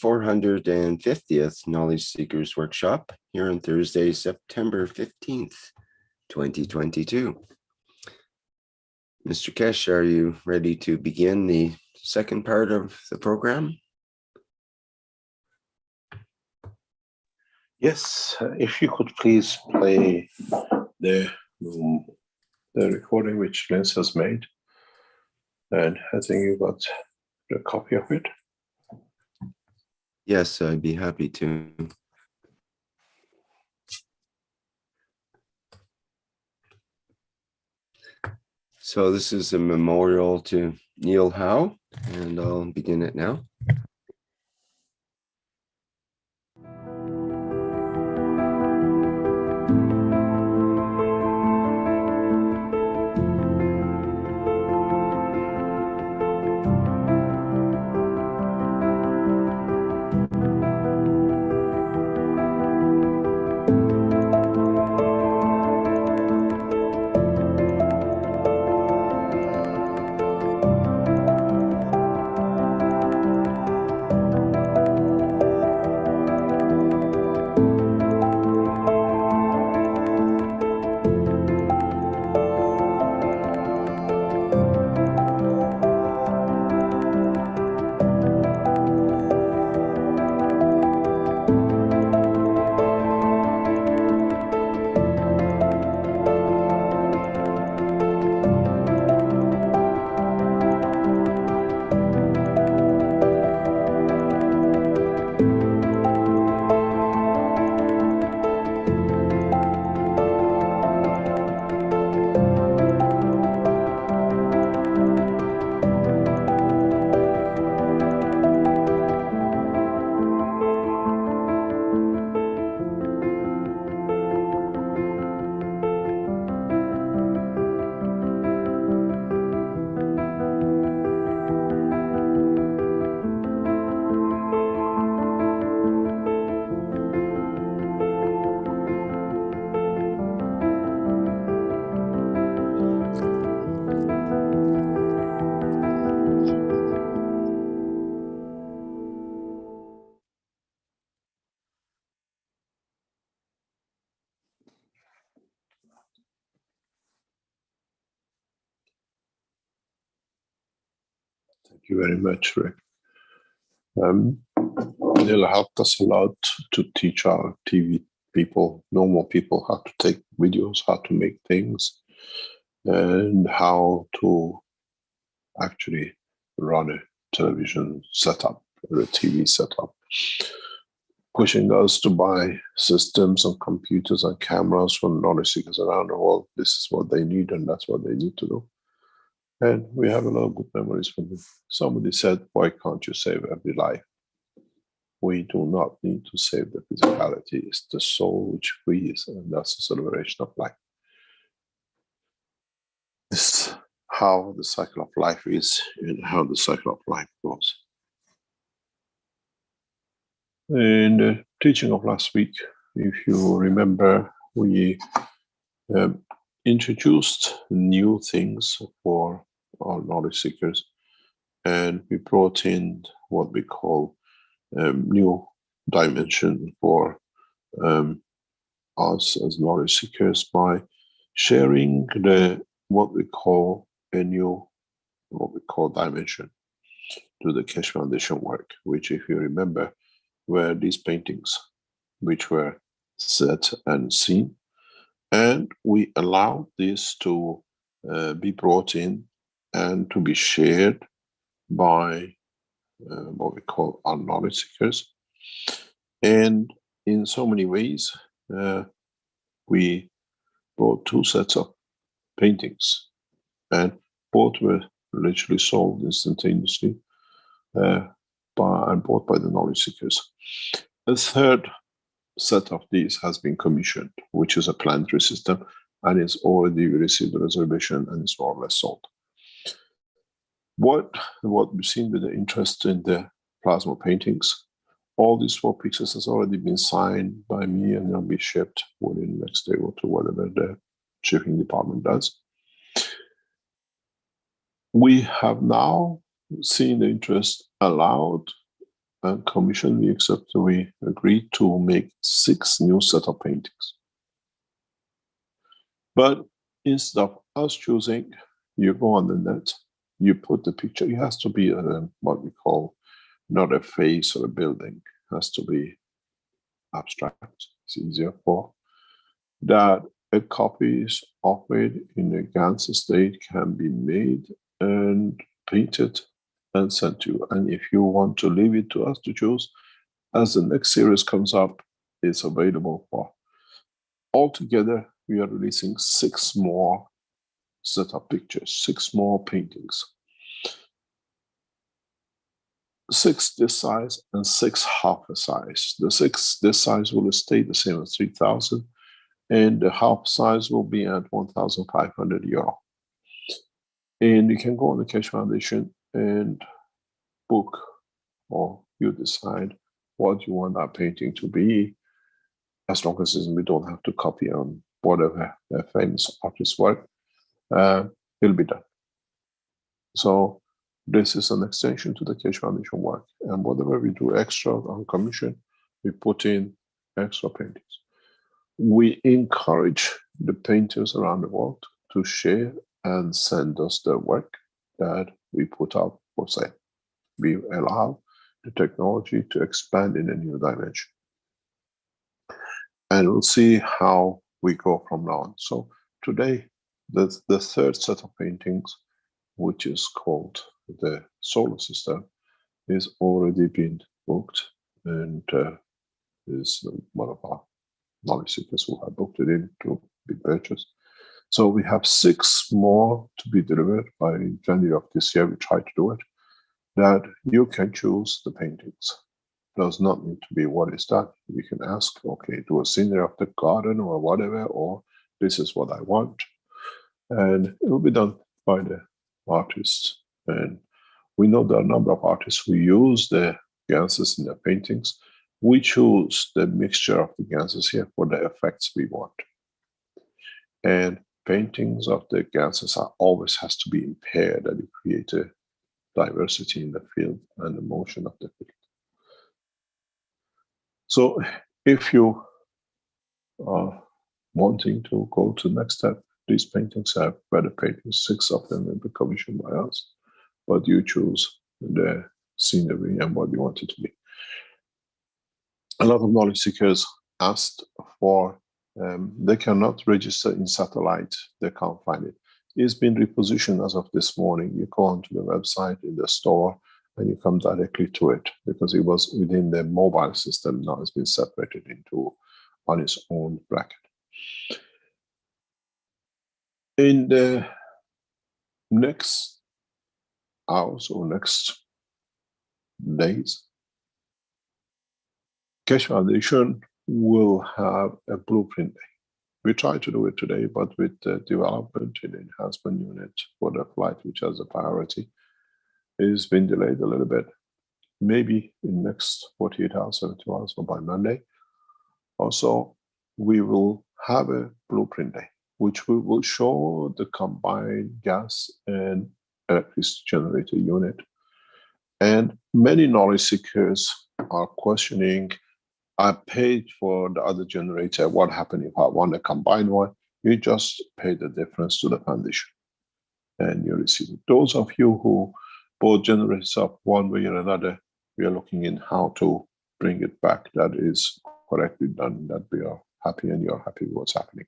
450th Knowledge Seekers Workshop here on Thursday, September 15th, 2022. Mr. Kesh, are you ready to begin the second part of the program? Yes, if you could please play the recording which Lens has made, and I think you got a copy of it. Yes, I'd be happy to. So this is a memorial to Neil Howe, and I'll begin it now. Thank you very much, Rick. Neil helped us a lot to teach our TV people, normal people, how to take videos, how to make things, and how to actually run a television setup or a TV setup, pushing us to buy systems and computers and cameras from knowledge seekers around the world. This is what they need, and that's what they need to do. And we have a lot of good memories from him. Somebody said, why can't you save every life? We do not need to save the physicality. It's the soul which breathes, and that's the celebration of life. This is how the cycle of life is and how the cycle of life goes. In the teaching of last week, if you remember, we introduced new things for our knowledge seekers, and we brought in what we call new dimension for us as knowledge seekers by sharing what we call dimension to the Keshe Foundation work, which, if you remember, were these paintings which were set and seen, and we allowed this to be brought in and to be shared by what we call our knowledge seekers. And in so many ways, we brought two sets of paintings, and both were literally sold instantaneously and bought by the knowledge seekers. A third set of these has been commissioned, which is a planetary system, and it's already received a reservation and is more or less sold. What we've seen with the interest in the plasma paintings, all these 4 pictures has already been signed by me, and they'll be shipped within the next day or two, whatever the shipping department does. We have now seen the interest allowed and commission, we agreed to make 6 new set of paintings. But instead of us choosing, you go on the net, you put the picture. It has to be what we call not a face or a building. It has to be abstract. It's easier for that. A copies of it in a Gantt state can be made and painted and sent to you. And if you want to leave it to us to choose, as the next series comes up, it's available for. Altogether, we are releasing 6 more set of pictures, 6 more paintings. 6 this size and 6 half a size. The 6 this size will stay the same as 3,000, and the half size will be at 1,500 euro. And you can go on the Keshe Foundation and book, or you decide what you want that painting to be, as long as we don't have to copy on whatever a famous artist's work, it'll be done. So this is an extension to the Keshe Foundation work. And whatever we do extra on commission, we put in extra paintings. We encourage the painters around the world to share and send us their work that we put out for sale. We allow the technology to expand in a new dimension. And we'll see how we go from now on. So today, the 3rd set of paintings, which is called the Solar System, is already been booked, and is one of our knowledge seekers who have booked it in to be purchased. So we have 6 more to be delivered by January of this year. We try to do it, that you can choose the paintings. Does not need to be what is that. You can ask, okay, do a scenery of the garden or whatever, or this is what I want. And it will be done by the artists. And we know there are a number of artists who use the Ganses in their paintings. We choose the mixture of the Ganses here for the effects we want. And paintings of the Ganses always has to be impaired, that you create a diversity in the field and the motion of the field. So if you are wanting to go to the next step, these paintings have better paintings. 6 of them will be commissioned by us, but you choose the scenery and what you want it to be. A lot of knowledge seekers asked for, they cannot register in satellite, they can't find it. It's been repositioned as of this morning. You go onto the website in the store and you come directly to it, because it was within the mobile system. Now it's been separated into on its own bracket. In the next hours or next days, Keshe Foundation will have a blueprint day. We tried to do it today, but with the development in the enhancement unit for the flight, which has a priority, it's been delayed a little bit. Maybe in the next 48 hours, 72 hours, or by Monday. Also, we will have a blueprint day, which we will show the combined gas and electricity generator unit. And many knowledge seekers are questioning, I paid for the other generator, what happened if I want a combined one? You just pay the difference to the foundation and you receive it. Those of you who bought generators up one way or another, we are looking in how to bring it back. That is correctly done, that we are happy and you're happy with what's happening.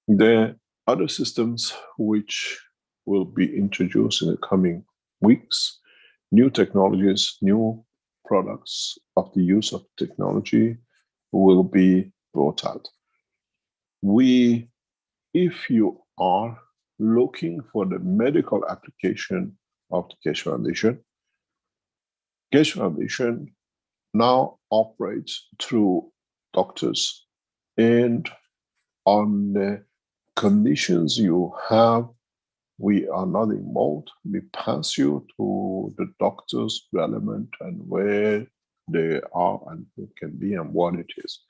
The other systems which will be introduced in the coming weeks, new technologies, new products of the use of technology will be brought out. If you are looking for the medical application of the Keshe Foundation, Keshe Foundation now operates through doctors, and on the conditions you have, we are not involved. We pass you to the doctors relevant and where they are and who can be and what it is.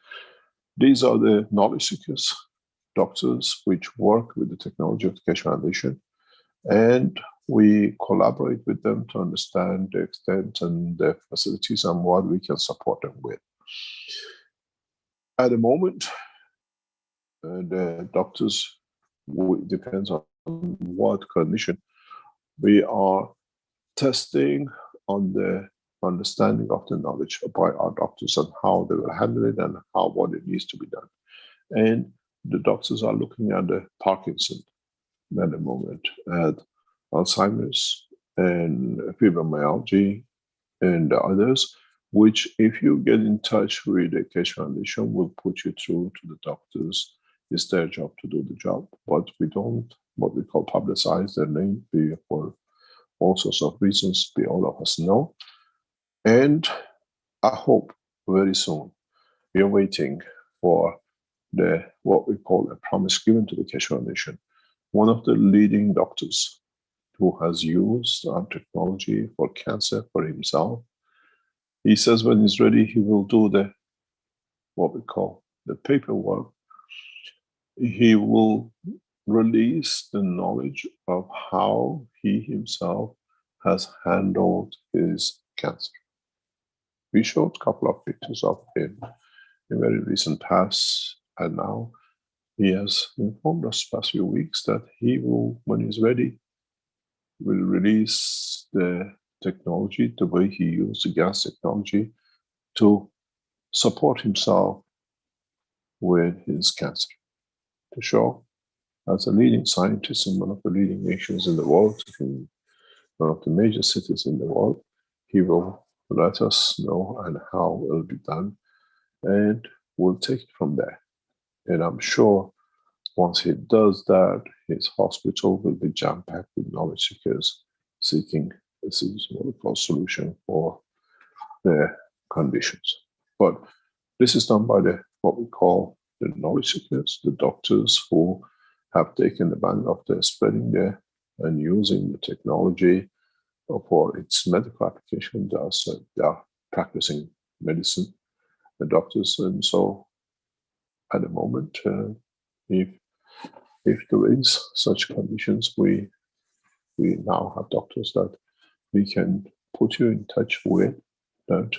These are the knowledge seekers, doctors which work with the technology of the Keshe Foundation, and we collaborate with them to understand the extent and the facilities and what we can support them with. At the moment, the doctors, depends on what condition, we are testing on the understanding of the knowledge by our doctors and how they will handle it and what it needs to be done. And the doctors are looking at the Parkinson at the moment, at Alzheimer's and fibromyalgia and the others, which if you get in touch with the Keshe Foundation, will put you through to the doctors. It's their job to do the job, but we don't what we call publicize their name for all sorts of reasons, all of us know. And I hope very soon, we are waiting for what we call a promise given to the Keshe Foundation. One of the leading doctors who has used our technology for cancer for himself, he says when he's ready, he will do what we call the paperwork. He will release the knowledge of how he himself has handled his cancer. We showed a couple of pictures of him in very recent past, and now he has informed us past few weeks that he will, when he's ready, will release the technology, the way he used the gas technology to support himself with his cancer. To show, as a leading scientist in one of the leading nations in the world, in one of the major cities in the world, he will let us know and how it will be done, and we'll take it from there. And I'm sure once he does that, his hospital will be jam-packed with knowledge seekers seeking a solution for their conditions. But this is done by what we call the knowledge seekers, the doctors who have taken the band of the spreading there and using the technology for its medical application. They are practicing medicine, the doctors. And so at the moment, if there is such conditions, we now have doctors that we can put you in touch with, that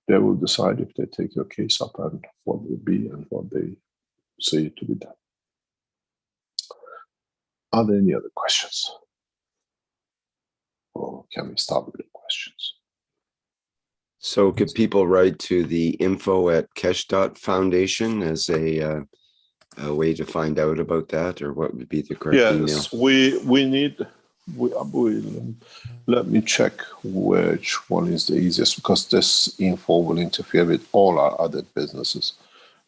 they will decide if they take your case up and what will be and what they say to be done. Are there any other questions? Or can we start with the questions? So could people write to the info@keshe.foundation as a way to find out about that, or what would be the correct email? Yes, we need, let me check which one is the easiest, because this info will interfere with all our other businesses,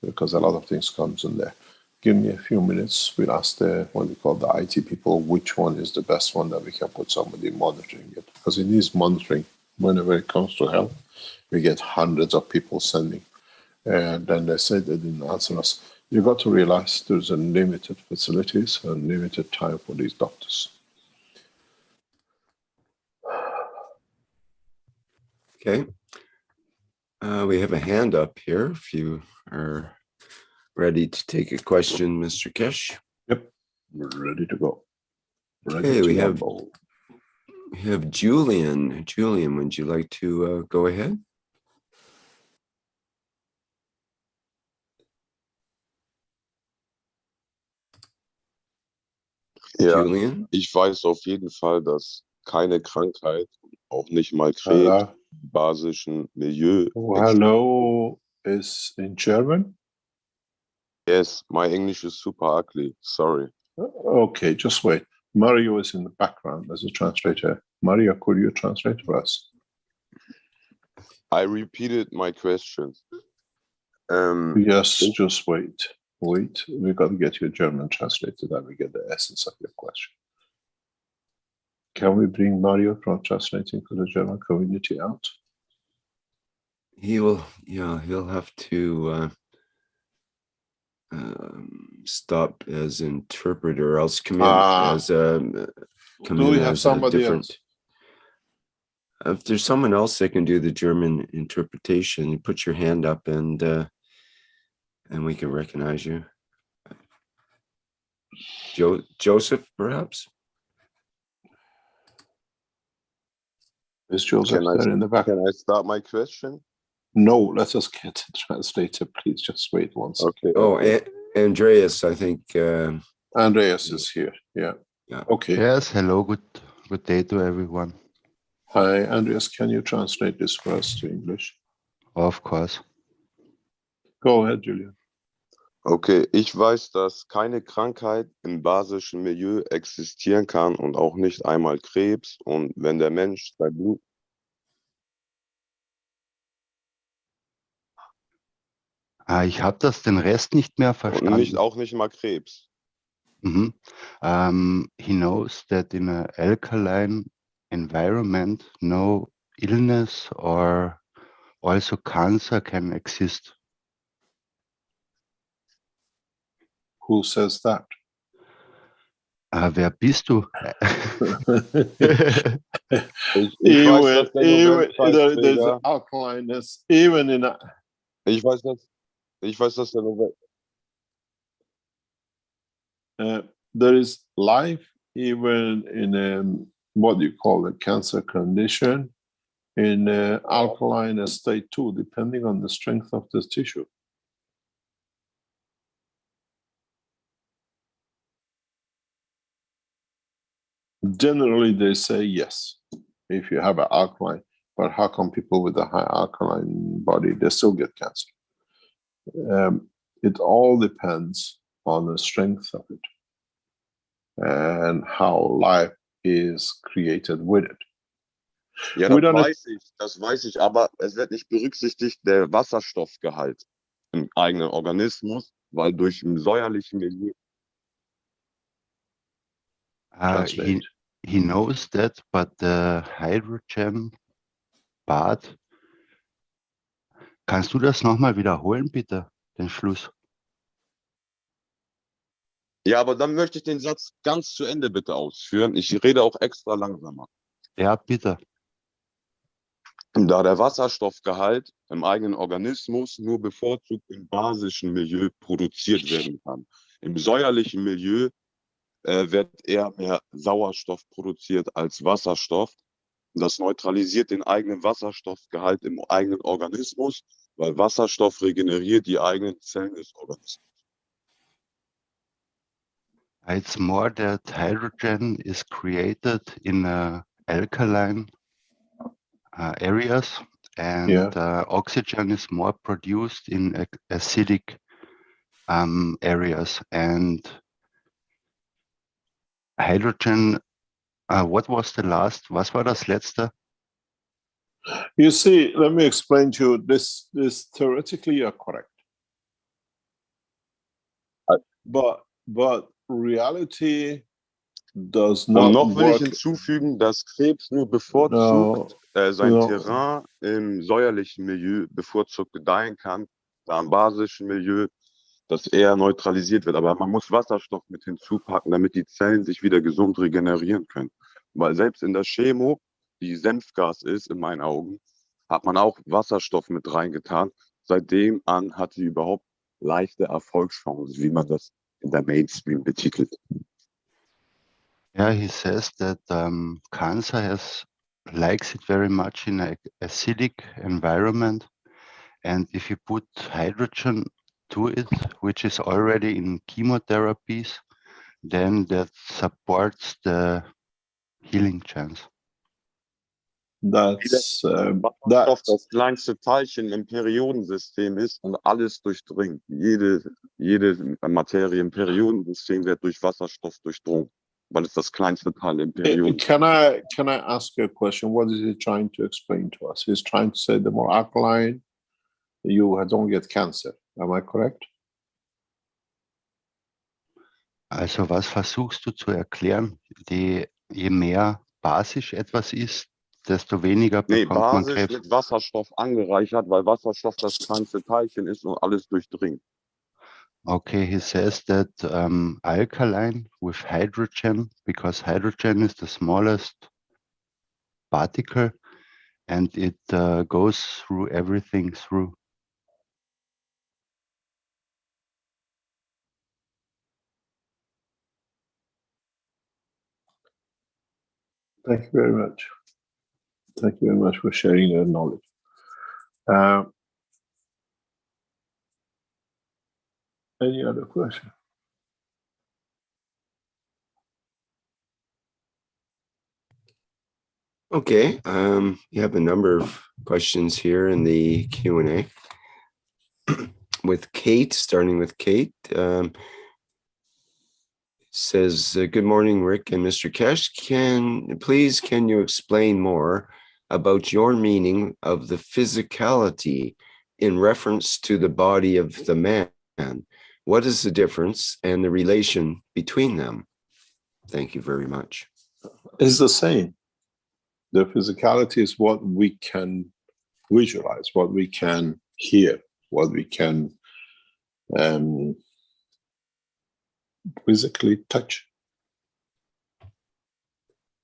because a lot of things comes in there. Give me a few minutes. We'll ask what we call the IT people, which one is the best one that we can put somebody monitoring it, because it needs monitoring. Whenever it comes to health, we get hundreds of people sending, and then they say they didn't answer us. You got to realize there's a limited facilities and limited time for these doctors. Okay. We have a hand up here. If you are ready to take a question, Mr. Keshe. Yep, we're ready to go. Okay, we have Julian. Julian, would you like to go ahead? Ja, Julian? ich weiß auf jeden Fall, dass keine Krankheit, auch nicht mal Krebs, im basischen Milieu. Hello is in German? Yes, my English is super ugly. Sorry. Okay, just wait. Mario is in the background as a translator. Mario, could you translate for us? I repeated my question. Yes, just wait. Wait, we got to get you a German translator, then we get the essence of your question. Can we bring Mario from translating for the German community out? He will, yeah, he'll have to stop as interpreter, else come in as a. Do we have somebody else? If there's someone else that can do the German interpretation, you put your hand up and we can recognize you. Joseph, perhaps? Is Joseph Can I, there in the back? can I start my question? No, let us get the translator, please. Just wait one second. Okay. Oh, okay. Andreas, I think, Andreas is here. Yeah. Yeah. Okay. Yes, hello, good day to everyone. Hi, Andreas. Can you translate this for us to English? Of course. Go ahead, Julian. Okay, ich weiß, dass keine Krankheit im basischen Milieu existieren kann und auch nicht einmal Krebs. Und wenn der Mensch sein Blut, Ich habe den Rest nicht mehr und verstanden. auch nicht mal Krebs. Mhm. He knows that in an alkaline environment, no illness or also cancer can exist. Who says that? Wer bist du? Ich weiß, dass der there is Nobelpreisträger, alkalineness, even in a, ich weiß, dass der there is life even in a, what you call a cancer condition, in a alkaline state too, depending on the strength of the tissue. Generally, they say yes, if you have an alkaline, but how come people with a high alkaline body, they still get cancer? It all depends on the strength of it and how life is created with it. Ja, We das don't- weiß ich, aber es wird nicht berücksichtigt der Wasserstoffgehalt im eigenen Organismus, weil durch ein säuerlichen Milieu. Translate. He knows that, but the hydrogen part. Kannst du das nochmal wiederholen, bitte, den Schluss? Ja, aber dann möchte ich den Satz ganz zu Ende bitte ausführen. Ich rede auch extra langsamer. Ja, bitte. Da der Wasserstoffgehalt im eigenen Organismus nur bevorzugt im basischen Milieu produziert werden kann. Im säuerlichen Milieu wird eher mehr Sauerstoff produziert als Wasserstoff. Das neutralisiert den eigenen Wasserstoffgehalt im eigenen Organismus, weil Wasserstoff regeneriert die eigenen Zellen des Organismus. It's more that hydrogen is created in alkaline areas, and Yeah. Oxygen is more produced in acidic areas. And hydrogen, what was the last? Was war das letzte? You see, let me explain to you, this theoretically you're correct. But reality does not Und noch will ich work. hinzufügen, dass Krebs nur bevorzugt sein Terrain im säuerlichen Milieu bevorzugt gedeihen kann, da im basischen Milieu das eher neutralisiert wird. Aber man muss Wasserstoff mit hinzupacken, damit die Zellen sich wieder gesund regenerieren können. Weil selbst in der Chemo, die Senfgas ist, in meinen Augen, hat man auch Wasserstoff mit reingetan. Seitdem an hat sie überhaupt leichte Erfolgschancen, wie man das in der Mainstream betitelt. Yeah, he says that cancer likes it very much in an acidic environment, and if you put hydrogen to it, which is already in chemotherapies, then that supports the healing chance. That's Wasserstoff das kleinste Teilchen im Periodensystem ist und alles durchdringt. Jede Materie im Periodensystem wird durch Wasserstoff durchdrungen, weil es das kleinste Teil im Periodensystem ist. Can I ask you a question? What is he trying to explain to us? He's trying to say the more alkaline, you don't get cancer. Am I correct? Also was versuchst du zu erklären? Je mehr basisch etwas ist, desto weniger bekommt man basisch Krebs. mit Wasserstoff angereichert, weil Wasserstoff das kleinste Teilchen ist und alles durchdringt. Okay, he says that alkaline with hydrogen, because hydrogen is the smallest particle and it goes through everything through. Thank you very much. Thank you very much for sharing your knowledge. Any other question? Okay, you have a number of questions here in the Q&A. With Kate, starting with Kate, says, good morning, Rick and Mr. Kesh. Can you explain more about your meaning of the physicality in reference to the body of the man? What is the difference and the relation between them? Thank you very much. It's the same. The physicality is what we can visualize, what we can hear, what we can physically touch.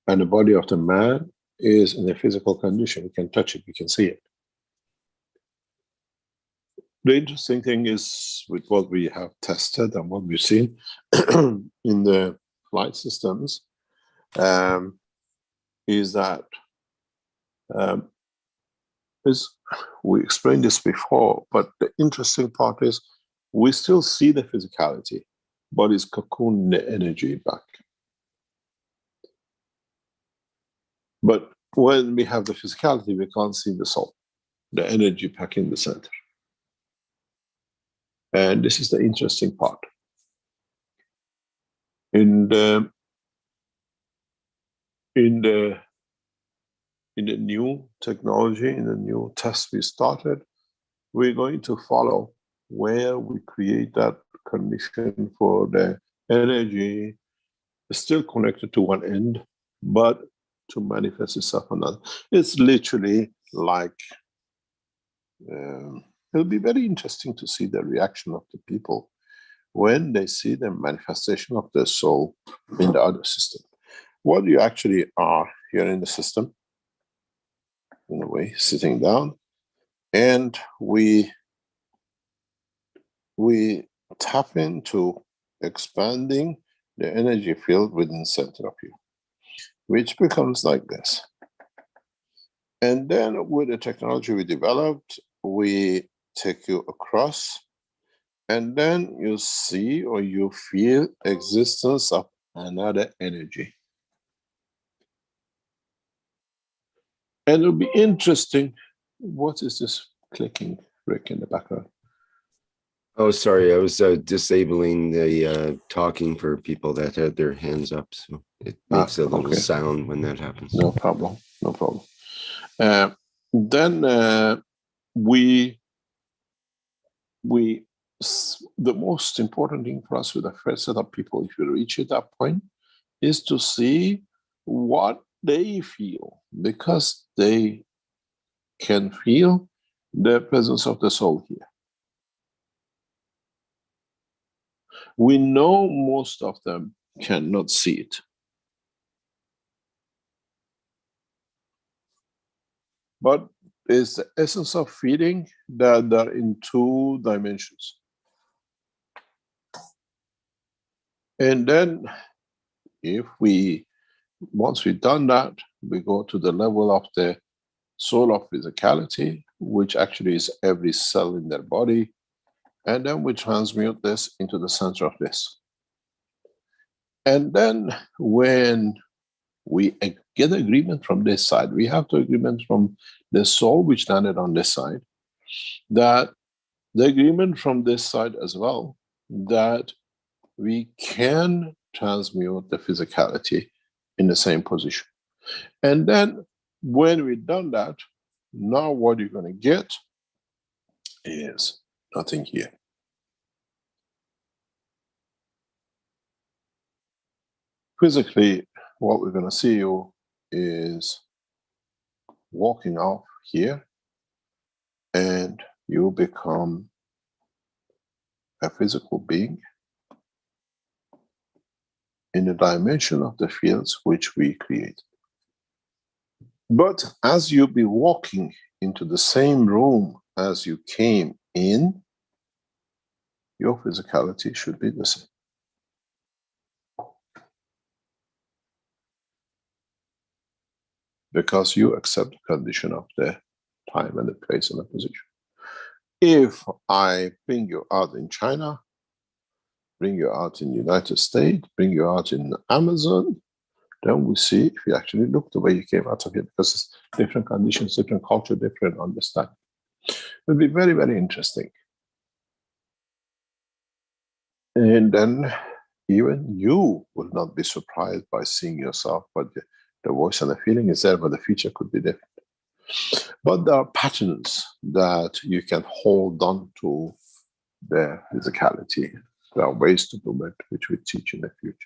And the body of the man is in a physical condition. We can touch it, we can see it. The interesting thing is with what we have tested and what we've seen in the flight systems is that we explained this before, but the interesting part is we still see the physicality, but it's cocooned the energy back. But when we have the physicality, we can't see the soul, the energy back in the center. And this is the interesting part. In the new technology, in the new test we started, we're going to follow where we create that condition for the energy still connected to one end, but to manifest itself on another. It's literally like, it'll be very interesting to see the reaction of the people when they see the manifestation of their soul in the other system. What you actually are here in the system, in a way, sitting down, and we tap into expanding the energy field within the center of you, which becomes like this. And then with the technology we developed, we take you across, and then you see or you feel existence of another energy. And it'll be interesting. What is this clicking, Rick, in the background? Oh, sorry, I was disabling the talking for people that had their hands up, so it makes a little sound when that happens. No problem, no problem. Then the most important thing for us with the first set of people, if you reach at that point, is to see what they feel, because they can feel the presence of the soul here. We know most of them cannot see it. But it's the essence of feeling that they're in 2 dimensions. And then once we've done that, we go to the level of the soul of physicality, which actually is every cell in their body. And then we transmute this into the center of this. And then when we get agreement from this side, we have the agreement from the soul which landed on this side, that the agreement from this side as well, that we can transmute the physicality in the same position. And then when we've done that, now what you're going to get is nothing here. Physically, what we're going to see you is walking off here, and you become a physical being in the dimension of the fields which we create. But as you be walking into the same room as you came in, your physicality should be the same. because you accept the condition of the time and the place and the position. If I bring you out in China, bring you out in the United States, bring you out in Amazon, then we see if you actually look the way you came out of here, because it's different conditions, different culture, different understanding. It'll be very, very interesting. And then even you will not be surprised by seeing yourself, but the voice and the feeling is there, but the future could be different. But there are patterns that you can hold on to the physicality. There are ways to do it, which we teach in the future.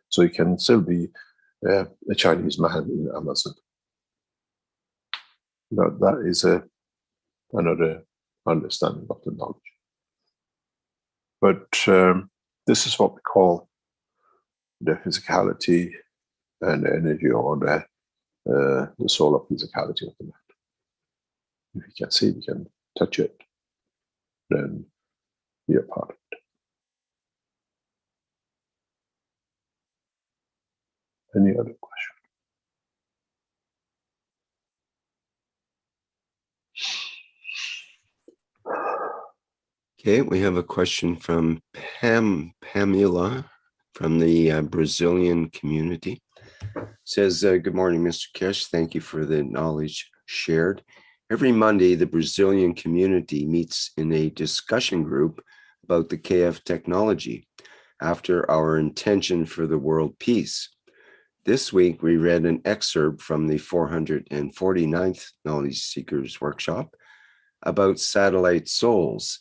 So you can still be a Chinese man in Amazon. That is another understanding of the knowledge. But this is what we call the physicality and the energy, or the soul of physicality of the man. If you can see it, you can touch it, then be a part of it. Any other question? Okay, we have a question from Pamela from the Brazilian community. Says, good morning, Mr. Keshe. Thank you for the knowledge shared. Every Monday, the Brazilian community meets in a discussion group about the KF technology after our intention for the world peace. This week, we read an excerpt from the 449th Knowledge Seekers Workshop about satellite souls.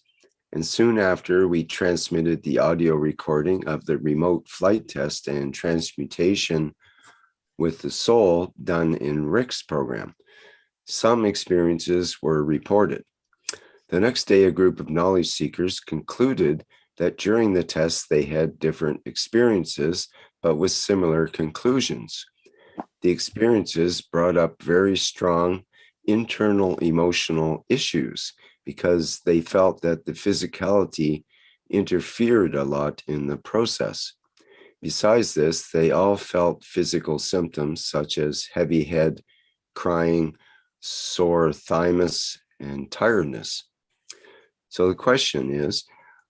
And soon after, we transmitted the audio recording of the remote flight test and transmutation with the soul done in Rick's program. Some experiences were reported. The next day, a group of knowledge seekers concluded that during the test, they had different experiences, but with similar conclusions. The experiences brought up very strong internal emotional issues because they felt that the physicality interfered a lot in the process. Besides this, they all felt physical symptoms such as heavy head, crying, sore thymus, and tiredness. So the question is,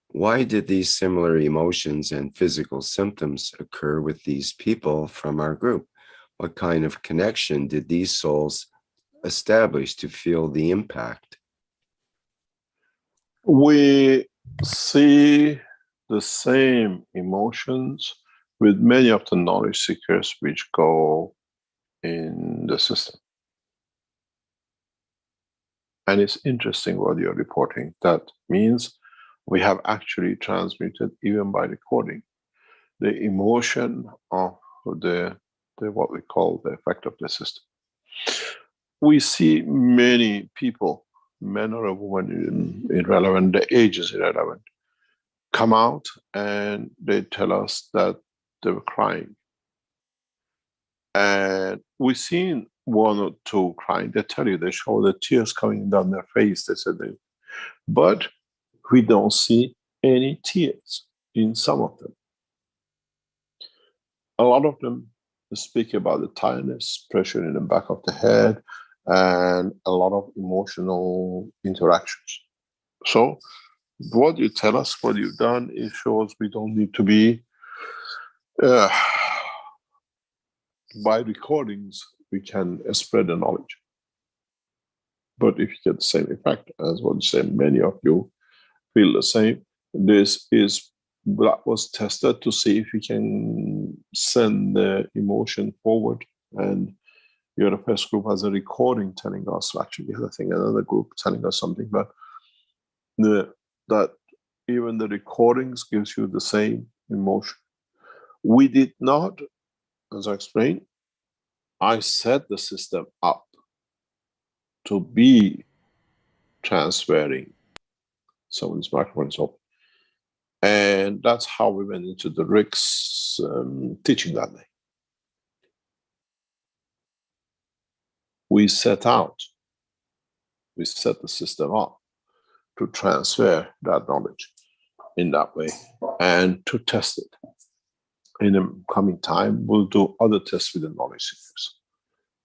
why did these similar emotions and physical symptoms occur with these people from our group? What kind of connection did these souls establish to feel the impact? We see the same emotions with many of the knowledge seekers which go in the system. And it's interesting what you're reporting. That means we have actually transmuted, even by recording, the emotion of the what we call the effect of the system. We see many people, men or women, irrelevant, the age is irrelevant, come out and they tell us that they were crying. And we've seen one or two crying. They tell you, they show the tears coming down their face. They said, but we don't see any tears in some of them. A lot of them speak about the tiredness, pressure in the back of the head, and a lot of emotional interactions. So what you tell us, what you've done, it shows we don't need to be by recordings, we can spread the knowledge. But if you get the same effect as what you said, many of you feel the same. This is that was tested to see if you can send the emotion forward. And the first group has a recording telling us, actually the other thing, another group telling us something, but that even the recordings gives you the same emotion. We did not, as I explained, I set the system up to be transferring. Someone's microphone is open. And that's how we went into the Rick's teaching that day. We set the system up to transfer that knowledge in that way and to test it. In the coming time, we'll do other tests with the knowledge seekers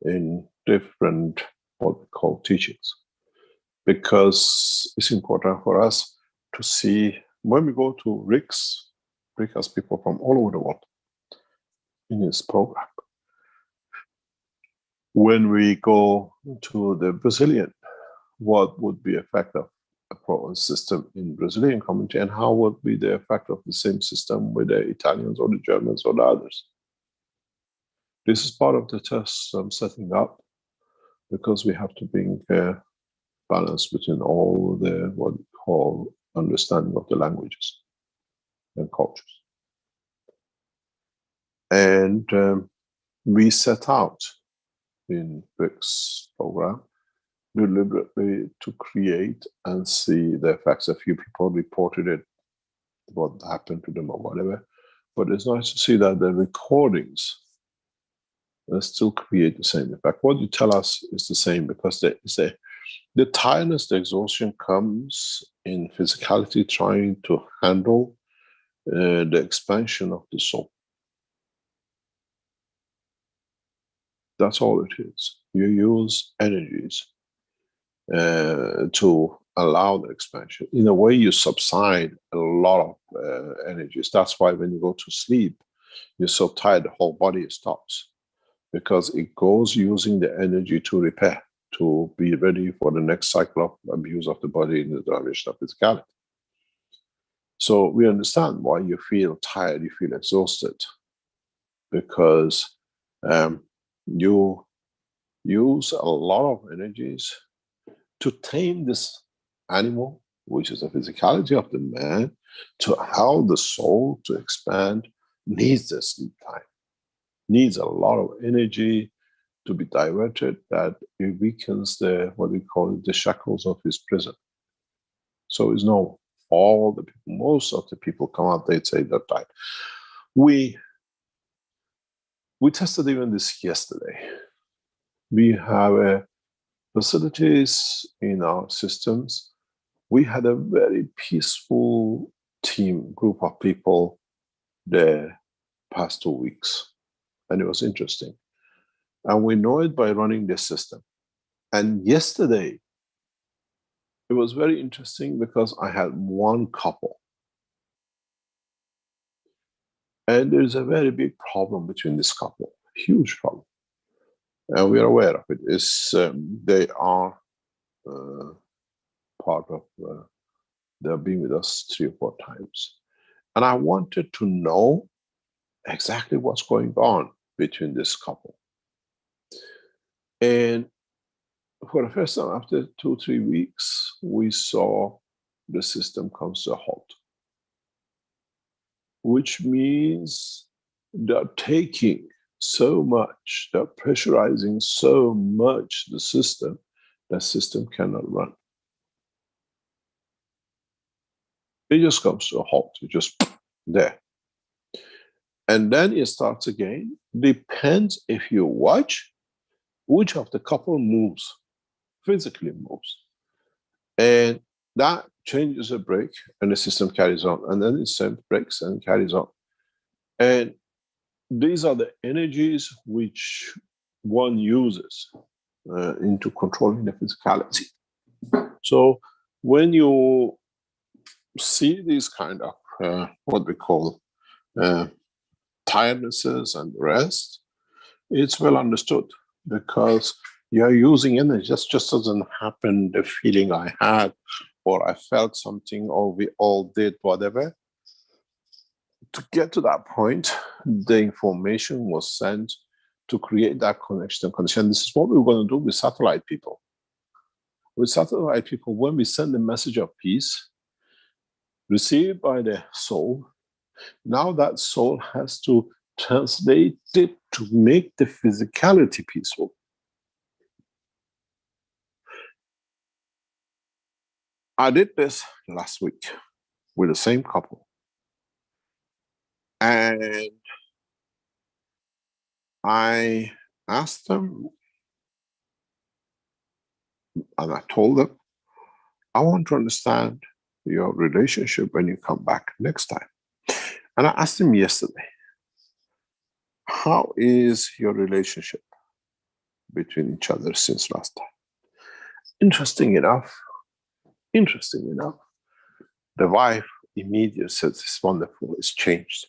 in different what we call teachings, because it's important for us to see when we go to Rick has people from all over the world in his program. When we go to the Brazilian, what would be effect of a system in Brazilian community, and how would be the effect of the same system with the Italians or the Germans or the others? This is part of the test I'm setting up, because we have to bring balance between all the what we call understanding of the languages and cultures. And we set out in Rick's program deliberately to create and see the effects. A few people reported it, what happened to them or whatever, but it's nice to see that the recordings still create the same effect. What you tell us is the same, because the tiredness, the exhaustion comes in physicality trying to handle the expansion of the soul. That's all it is. You use energies to allow the expansion. In a way, you subside a lot of energies. That's why when you go to sleep, you're so tired, the whole body stops, because it goes using the energy to repair, to be ready for the next cycle of abuse of the body in the direction of physicality. So we understand why you feel tired, you feel exhausted, because you use a lot of energies to tame this animal, which is the physicality of the man, to allow the soul to expand, needs the sleep time, needs a lot of energy to be diverted, that it weakens the, what we call it, the shackles of his prison. So it's no, all the people, most of the people come out, they'd say they're tired. We tested even this yesterday. We have facilities in our systems. We had a very peaceful group of people the past 2 weeks, and it was interesting. And we know it by running this system. And yesterday, it was very interesting, because I had one couple. And there's a very big problem between this couple, huge problem. And we are aware of it. They are part of, they've been with us 3 or 4 times. And I wanted to know exactly what's going on between this couple. And for the first time, after 2 or 3 weeks, we saw the system comes to a halt, which means they're taking so much, they're pressurizing so much the system, that system cannot run. It just comes to a halt, it just there. And then it starts again. Depends if you watch which of the couple moves, physically moves. And that changes a break, and the system carries on. And then it sends breaks and carries on. And these are the energies which one uses into controlling the physicality. So when you see these kind of what we call tirednesses and rest, it's well understood, because you're using energy. That just doesn't happen, the feeling I had, or I felt something, or we all did whatever. To get to that point, the information was sent to create that connection. This is what we're going to do with satellite people. With satellite people, when we send the message of peace, received by the soul, now that soul has to translate it to make the physicality peaceful. I did this last week with the same couple. And I asked them, and I told them, I want to understand your relationship when you come back next time. And I asked him yesterday, how is your relationship? between each other since last time. Interesting enough, the wife immediately says, "It's wonderful, it's changed.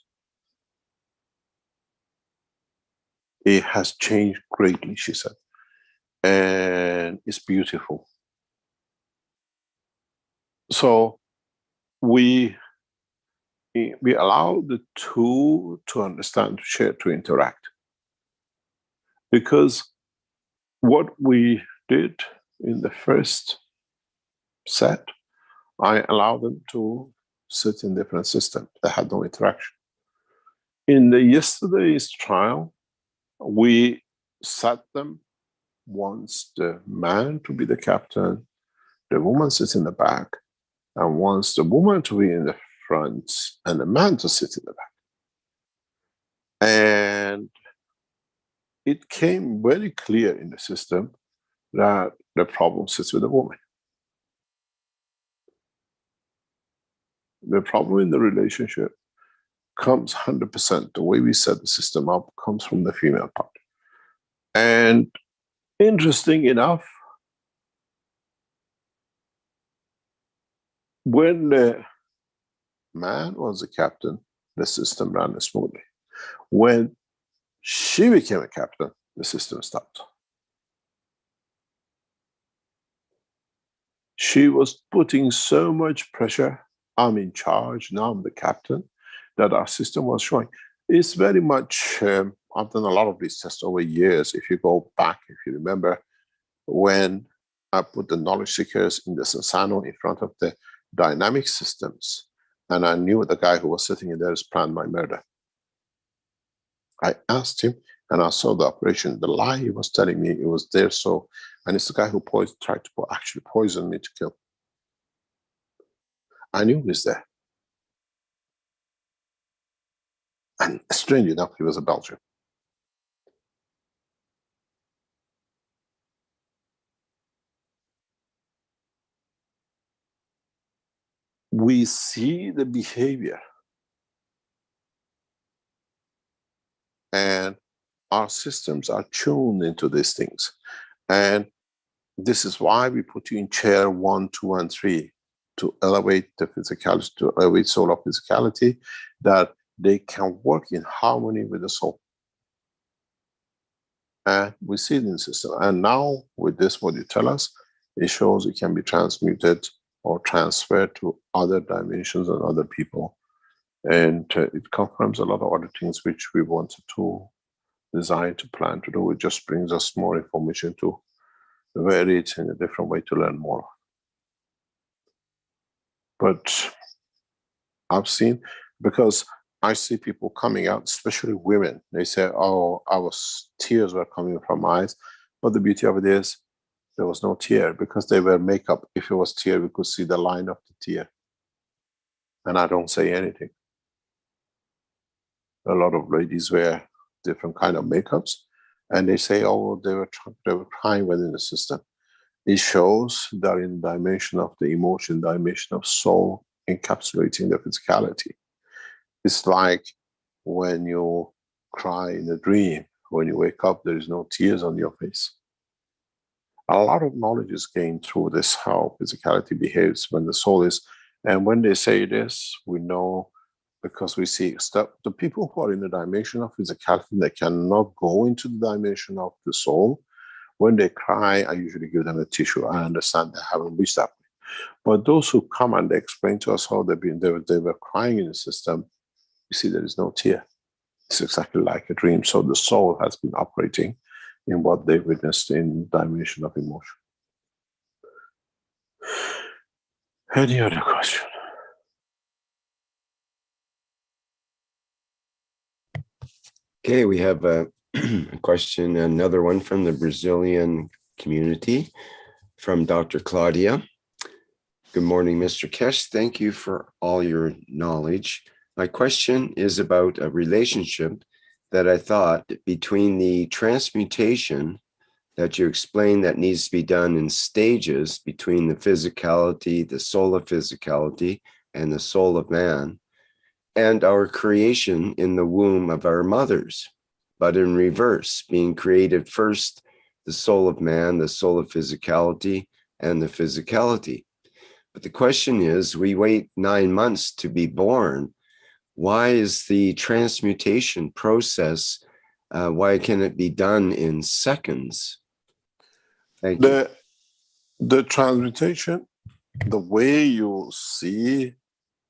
It has changed greatly," she said, "and it's beautiful." So we allow the two to understand, to share, to interact. Because what we did in the first set, I allowed them to sit in different systems. They had no interaction. In yesterday's trial, we set them, wants the man to be the captain, the woman sits in the back, and wants the woman to be in the front and the man to sit in the back. And it came very clear in the system that the problem sits with the woman. The problem in the relationship comes 100%, the way we set the system up, comes from the female part. And interesting enough, when the man was the captain, the system ran smoothly. When she became a captain, the system stopped. She was putting so much pressure, I'm in charge, now I'm the captain, that our system was showing. It's very much, I've done a lot of these tests over years. If you go back, if you remember, when I put the knowledge seekers in the Sensano in front of the dynamic systems, and I knew the guy who was sitting in there has planned my murder. I asked him, and I saw the operation. The lie he was telling me, it was there, so, and it's the guy who tried to actually poison me to kill. I knew he was there. And strange enough, he was a Belgian. We see the behavior, and our systems are tuned into these things. And this is why we put you in chair 1, 2, and 3 to elevate the physicality, to elevate soul of physicality, that they can work in harmony with the soul. And we see it in the system. And now with this, what you tell us, it shows it can be transmuted or transferred to other dimensions and other people. And it confirms a lot of other things which we wanted to design, to plan to do. It just brings us more information to vary it in a different way to learn more. But I've seen, because I see people coming out, especially women, they say, "Oh, tears were coming from my eyes." But the beauty of it is, there was no tear because they wear makeup. If it was tear, we could see the line of the tear. And I don't say anything. A lot of ladies wear different kind of makeups, and they say, "Oh, they were crying within the system." It shows that in dimension of the emotion, dimension of soul, encapsulating the physicality. It's like when you cry in a dream, when you wake up, there is no tears on your face. A lot of knowledge is gained through this, how physicality behaves when the soul is. And when they say this, we know, because we see stuff. The people who are in the dimension of physicality, they cannot go into the dimension of the soul. When they cry, I usually give them a tissue. I understand they haven't reached that way. But those who come and they explain to us how they were crying in the system, you see there is no tear. It's exactly like a dream. So the soul has been operating in what they witnessed in dimension of emotion. Any other question? Okay, we have a question, another one from the Brazilian community, from Dr. Claudia. Good morning, Mr. Kesh. Thank you for all your knowledge. My question is about a relationship that I thought between the transmutation that you explained that needs to be done in stages between the physicality, the soul of physicality, and the soul of man, and our creation in the womb of our mothers, but in reverse, being created first the soul of man, the soul of physicality, and the physicality. But the question is, we wait 9 months to be born. Why is the transmutation process, why can it be done in seconds? Thank you. The transmutation, the way you see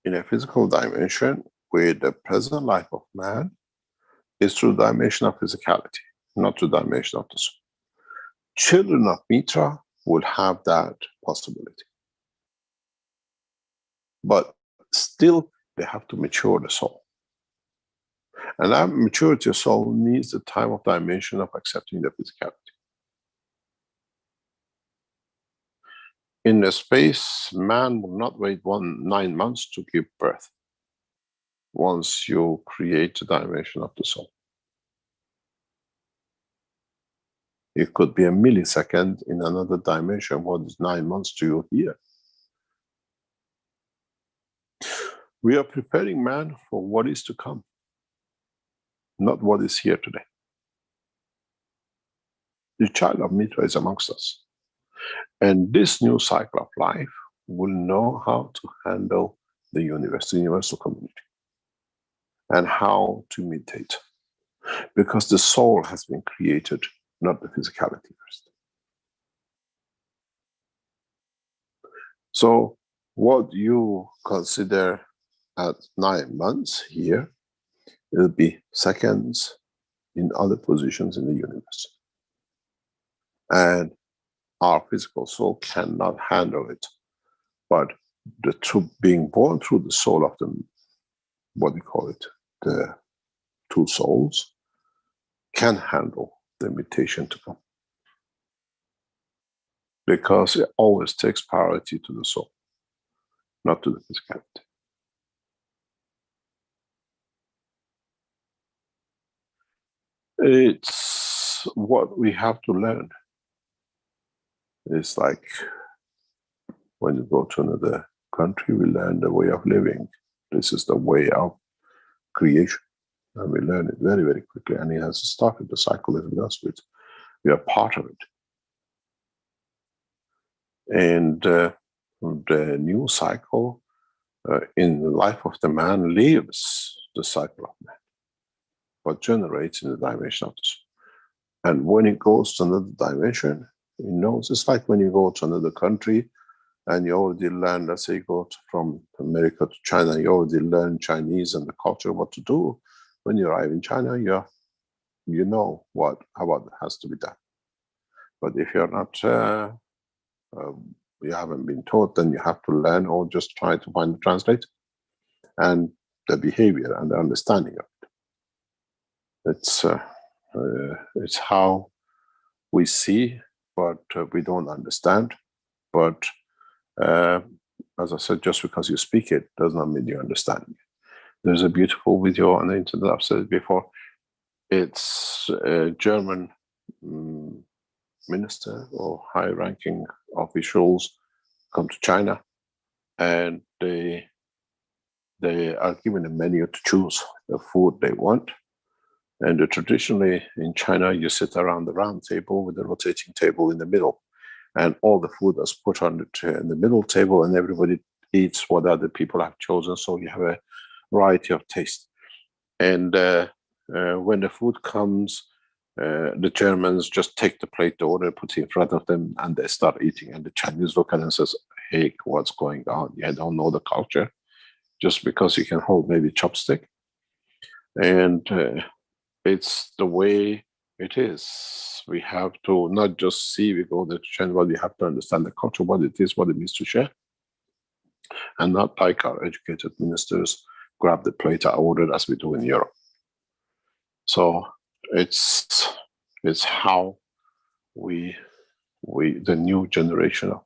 in a physical dimension with the present life of man, is through the dimension of physicality, not through the dimension of the soul. Children of Mitra will have that possibility. But still, they have to mature the soul. And that maturity of soul needs the time of dimension of accepting the physicality. In the space, man will not wait 9 months to give birth once you create the dimension of the soul. It could be a millisecond in another dimension. What is 9 months to you here? We are preparing man for what is to come, not what is here today. The child of Mitra is amongst us. And this new cycle of life will know how to handle the universe, the universal community, and how to meditate. Because the soul has been created, not the physicality first. So what you consider at 9 months here will be seconds in other positions in the universe. And our physical soul cannot handle it. But being born through the soul of the, what do you call it, the two souls, can handle the mutation to come. Because it always takes priority to the soul, not to the physicality. It's what we have to learn. It's like when you go to another country, we learn the way of living. This is the way of creation. And we learn it very, very quickly. And it has started the cycle with us. We are part of it. And the new cycle in the life of the man lives the cycle of man, but generates in the dimension of the soul. And when it goes to another dimension, it knows. It's like when you go to another country and you already learn, let's say you go from America to China, you already learn Chinese and the culture, what to do. When you arrive in China, you know how has to be done. But if you're not, you haven't been taught, then you have to learn or just try to find the translator and the behavior and the understanding of it. It's how we see, but we don't understand. But as I said, just because you speak it does not mean you understand it. There's a beautiful video on the internet, I've said it before. It's a German minister or high-ranking officials come to China, and they are given a menu to choose the food they want. And traditionally in China, you sit around the round table with a rotating table in the middle, and all the food is put on in the middle table, and everybody eats what other people have chosen. So you have a variety of taste. And when the food comes, the Germans just take the plate, the order, put it in front of them, and they start eating. And the Chinese look at it and says, "Hey, what's going on? You don't know the culture just because you can hold maybe chopstick." And it's the way it is. We have to not just see, we go to China, but we have to understand the culture, what it is, what it means to share. And not like our educated ministers grab the plate I ordered as we do in Europe. So it's how we the new generation of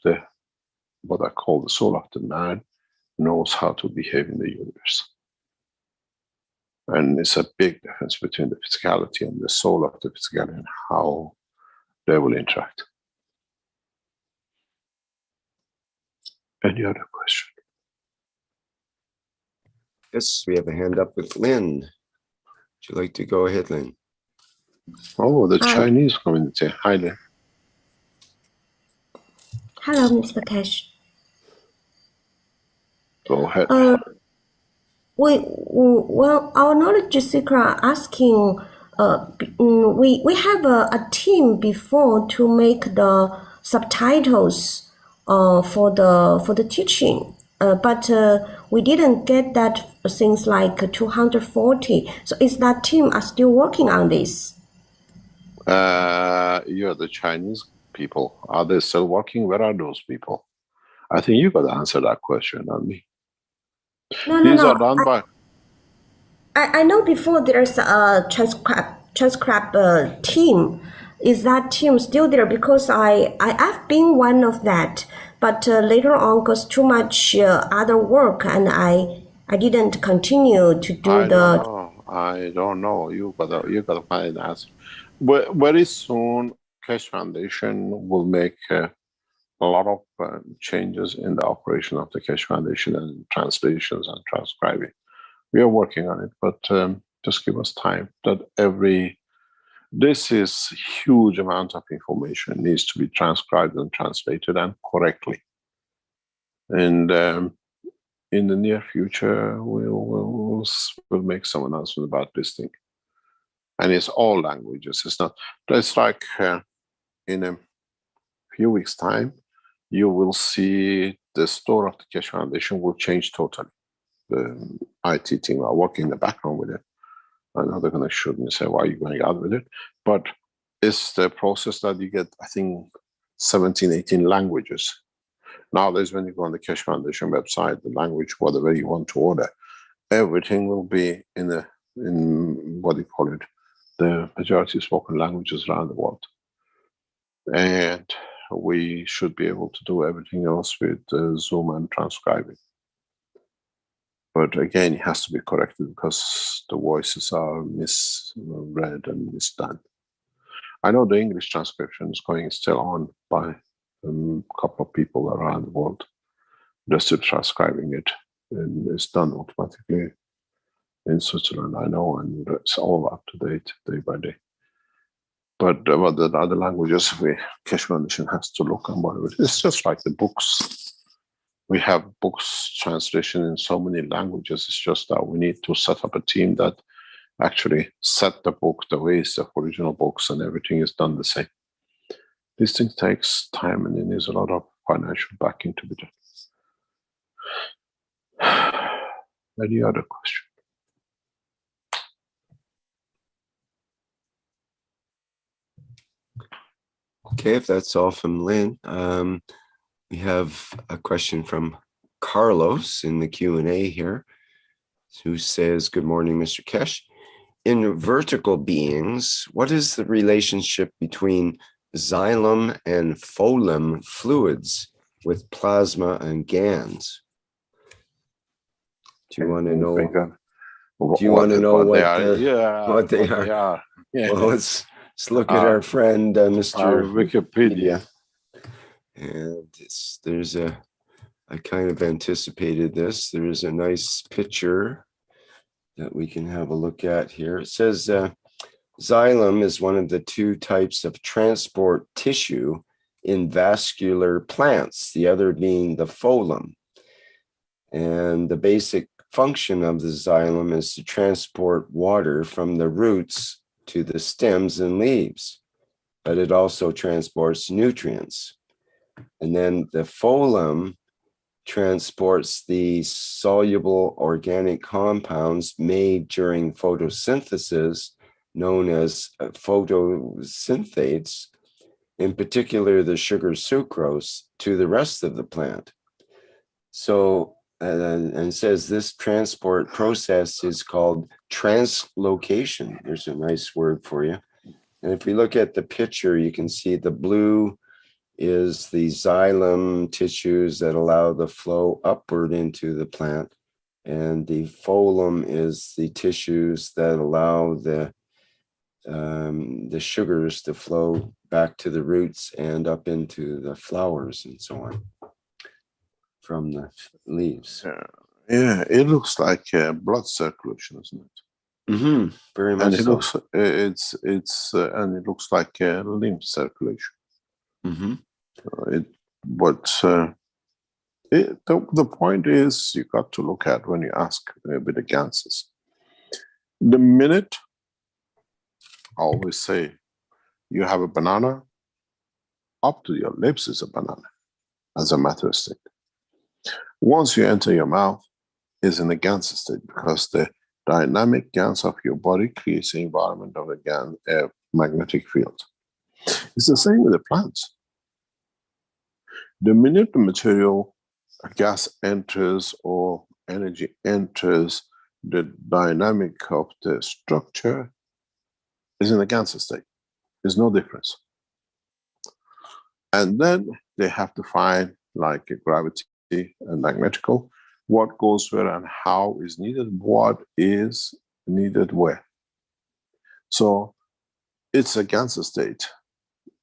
the what I call the soul of the man knows how to behave in the universe. And it's a big difference between the physicality and the soul of the physicality and how they will interact. Any other question? Yes, we have a hand up with Lynn. Would you like to go ahead, Lynn? Oh, the Hi. Chinese community. Hi there. Hello, Mr. Cash. Go ahead. Well, our knowledge seeker are asking, we have a team before to make the subtitles for the teaching, but we didn't get that things like 240. So is that team are still working on this? You're the Chinese people. Are they still working? Where are those people? I think you got to answer that question, not me. These are done by. I know before there's a transcribe team. Is that team still there? Because I've been one of that, but later on, because too much other work, and I didn't continue to do I don't know. You gotta find an answer. Very soon, Keshe Foundation will make a lot of changes in the operation of the Keshe Foundation and translations and transcribing. We are working on it, but just give us time. This is huge amount of information needs to be transcribed and translated and correctly. And in the near future, we'll make some announcement about this thing. And it's all languages. It's like in a few weeks' time, you will see the store of the Keshe Foundation will change totally. The IT team are working in the background with it. I know they're going to shoot me and say, why are you going out with it? But it's the process that you get, I think, 17, 18 languages. Nowadays, when you go on the Keshe Foundation website, the language, whatever you want to order, everything will be in what do you call it, the majority spoken languages around the world. And we should be able to do everything else with Zoom and transcribing. But again, it has to be corrected because the voices are misread and misdone. I know the English transcription is going still on by a couple of people around the world. They're still transcribing it, and it's done automatically in Switzerland, I know, and it's all up to date day by day. But about the other languages, Keshe Foundation has to look on whatever. It's just like the books. We have books translation in so many languages. It's just that we need to set up a team that actually set the book the way it's the original books, and everything is done the same. This thing takes time, and it needs a lot of financial backing to be done. Any other question? Okay, if that's all from Lynn, we have a question from Carlos in the Q&A here, who says, good morning, Mr. Keshe. In vertical beings, what is the relationship between xylem and phloem fluids with plasma and GANs? Do you want to know? Do you want to know what they are? Yeah. Well, let's look at our friend, Mr. Wikipedia. And there's I kind of anticipated this. There is a nice picture that we can have a look at here. It says xylem is one of the two types of transport tissue in vascular plants, the other being the phloem. And the basic function of the xylem is to transport water from the roots to the stems and leaves, but it also transports nutrients. And then the phloem transports the soluble organic compounds made during photosynthesis, known as photosynthates, in particular the sugar sucrose, to the rest of the plant. So, and says this transport process is called translocation. There's a nice word for you. And if we look at the picture, you can see the blue is the xylem tissues that allow the flow upward into the plant. And the phloem is the tissues that allow the sugars to flow back to the roots and up into the flowers and so on from the leaves. Yeah, it looks like blood circulation, isn't it? Very And much it so. looks and it looks like a lymph circulation. The point is, you got to look at when you ask with the ganses. The minute, I always say, you have a banana, up to your lips is a banana, as a matter of state. Once you enter your mouth, is in the Gans state, because the dynamic Gans of your body creates the environment of the magnetic field. It's the same with the plants. The minute the material, gas enters or energy enters the dynamic of the structure, is in the Gans state. There's no difference. And then they have to find, like a gravity and magnetical, what goes where and how is needed, what is needed where. So it's a Gans state,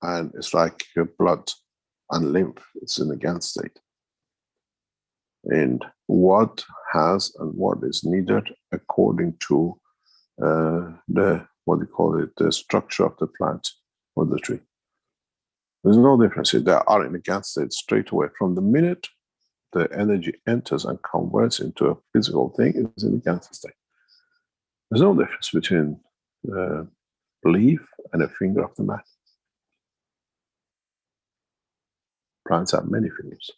and it's like your blood and lymph, it's in the Gans state. And what has and what is needed according to the, what do you call it, the structure of the plant or the tree. There's no difference. They are in the Gans state straight away. From the minute the energy enters and converts into a physical thing, it's in the Gans state. There's no difference between a leaf and a finger of the man. Plants have many fingers.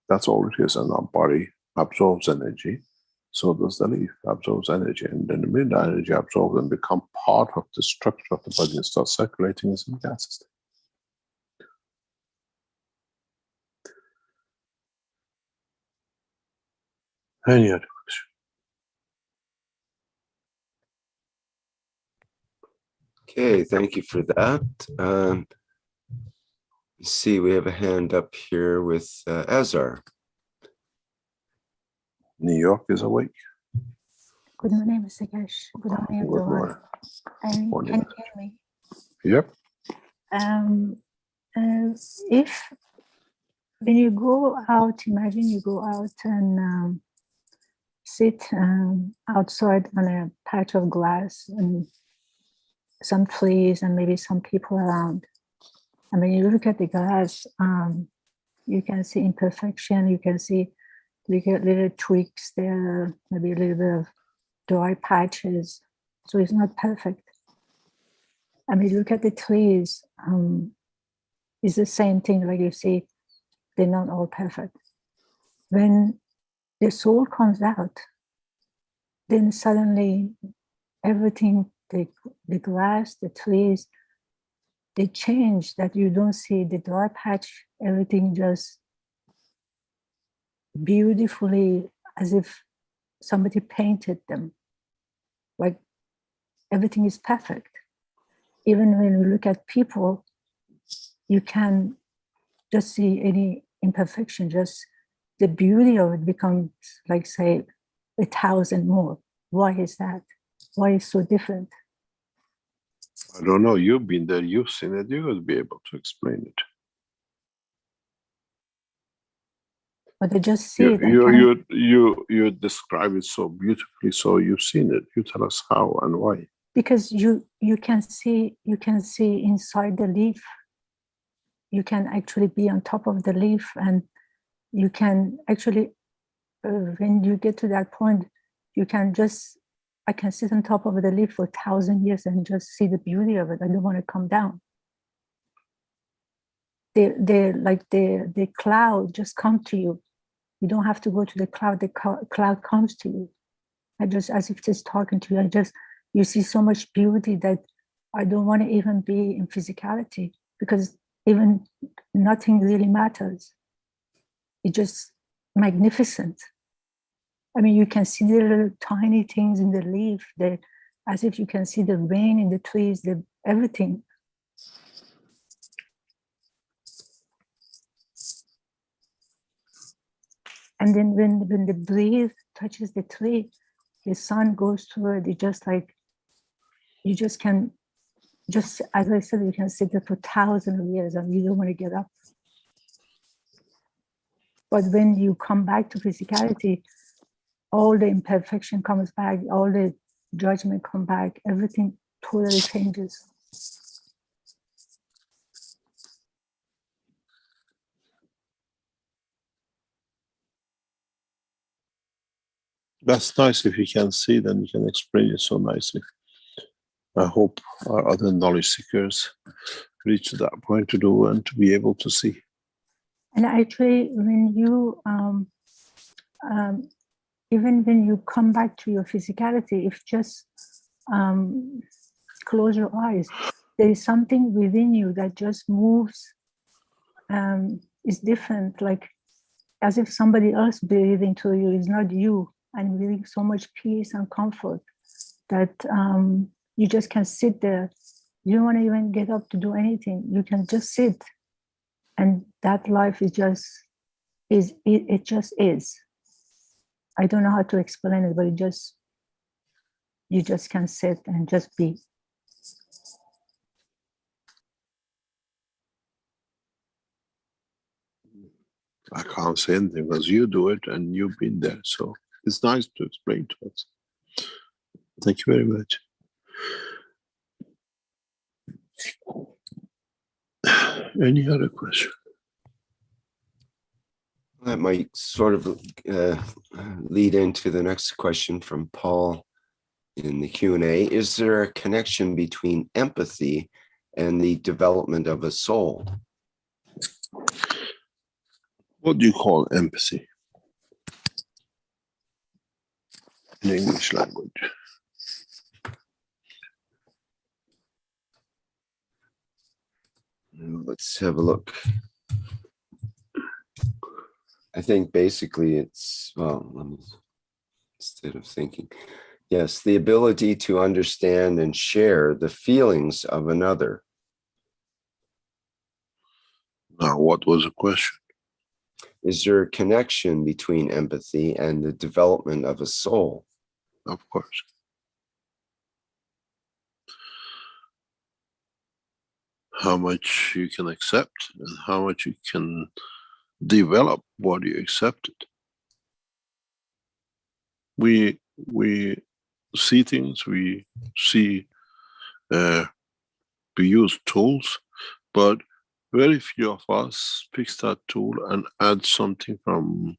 That's all it is, and our body absorbs energy. So does the leaf, absorbs energy, and then the minute the energy absorbs and become part of the structure of the body and starts circulating, it's in the Gans state. Any other question? Okay, thank you for that. Let's see, we have a hand up here with Azar. New York is awake. Good morning, Mr. Keshe. Good morning, Good everyone. morning. Can you hear me? Yep. If when you go out, imagine you go out and sit outside on a patch of glass and some trees and maybe some people around. And when you look at the glass, you can see imperfection. You can see little tweaks there, maybe a little bit of dry patches. So it's not perfect. I mean, look at the trees. It's the same thing. Like you see, they're not all perfect. When the soul comes out, then suddenly everything, the grass, the trees, they change, that you don't see the dry patch, everything just beautifully, as if somebody painted them. Like everything is perfect. Even when you look at people, you can just see any imperfection, just the beauty of it becomes like, say, 1,000 more. Why is that? Why is so different? I don't know. You've been there, you've seen it, you will be able to explain it. But I just see it. You describe it so beautifully, so you've seen it. You tell us how and why. Because you can see inside the leaf. You can actually be on top of the leaf, and you can actually, when you get to that point, you can just, I can sit on top of the leaf for 1,000 years and just see the beauty of it. I don't want to come down. The cloud just come to you. You don't have to go to the cloud. The cloud comes to you. I just, as if it's talking to you. You see so much beauty that I don't want to even be in physicality, because even nothing really matters. It's just magnificent. I mean, you can see the little tiny things in the leaf, as if you can see the rain in the trees, everything. And then when the breeze touches the tree, the sun goes through it. It's just like, you just can, just as I said, you can sit there for 1,000 years and you don't want to get up. But when you come back to physicality, all the imperfection comes back, all the judgment comes back, everything totally changes. That's nice. If you can see, then you can explain it so nicely. I hope our other knowledge seekers reach that point to do and to be able to see. And actually, when you, even when you come back to your physicality, if just close your eyes, there is something within you that just moves, is different, like as if somebody else breathing to you, is not you, and feeling so much peace and comfort that you just can sit there. You don't want to even get up to do anything. You can just sit, and that life is just it just is. I don't know how to explain it, but you just can sit and just be. I can't say anything because you do it and you've been there. So it's nice to explain to us. Thank you very much. Any other question? That might sort of lead into the next question from Paul in the Q&A. Is there a connection between empathy and the development of a soul? What do you call empathy in English language? Let's have a look. I think basically it's, well, let me, instead of thinking, yes, the ability to understand and share the feelings of another. Now, what was the question? Is there a connection between empathy and the development of a soul? Of course. How much you can accept and how much you can develop what you accepted. We see things, we use tools, but very few of us picks that tool and add something from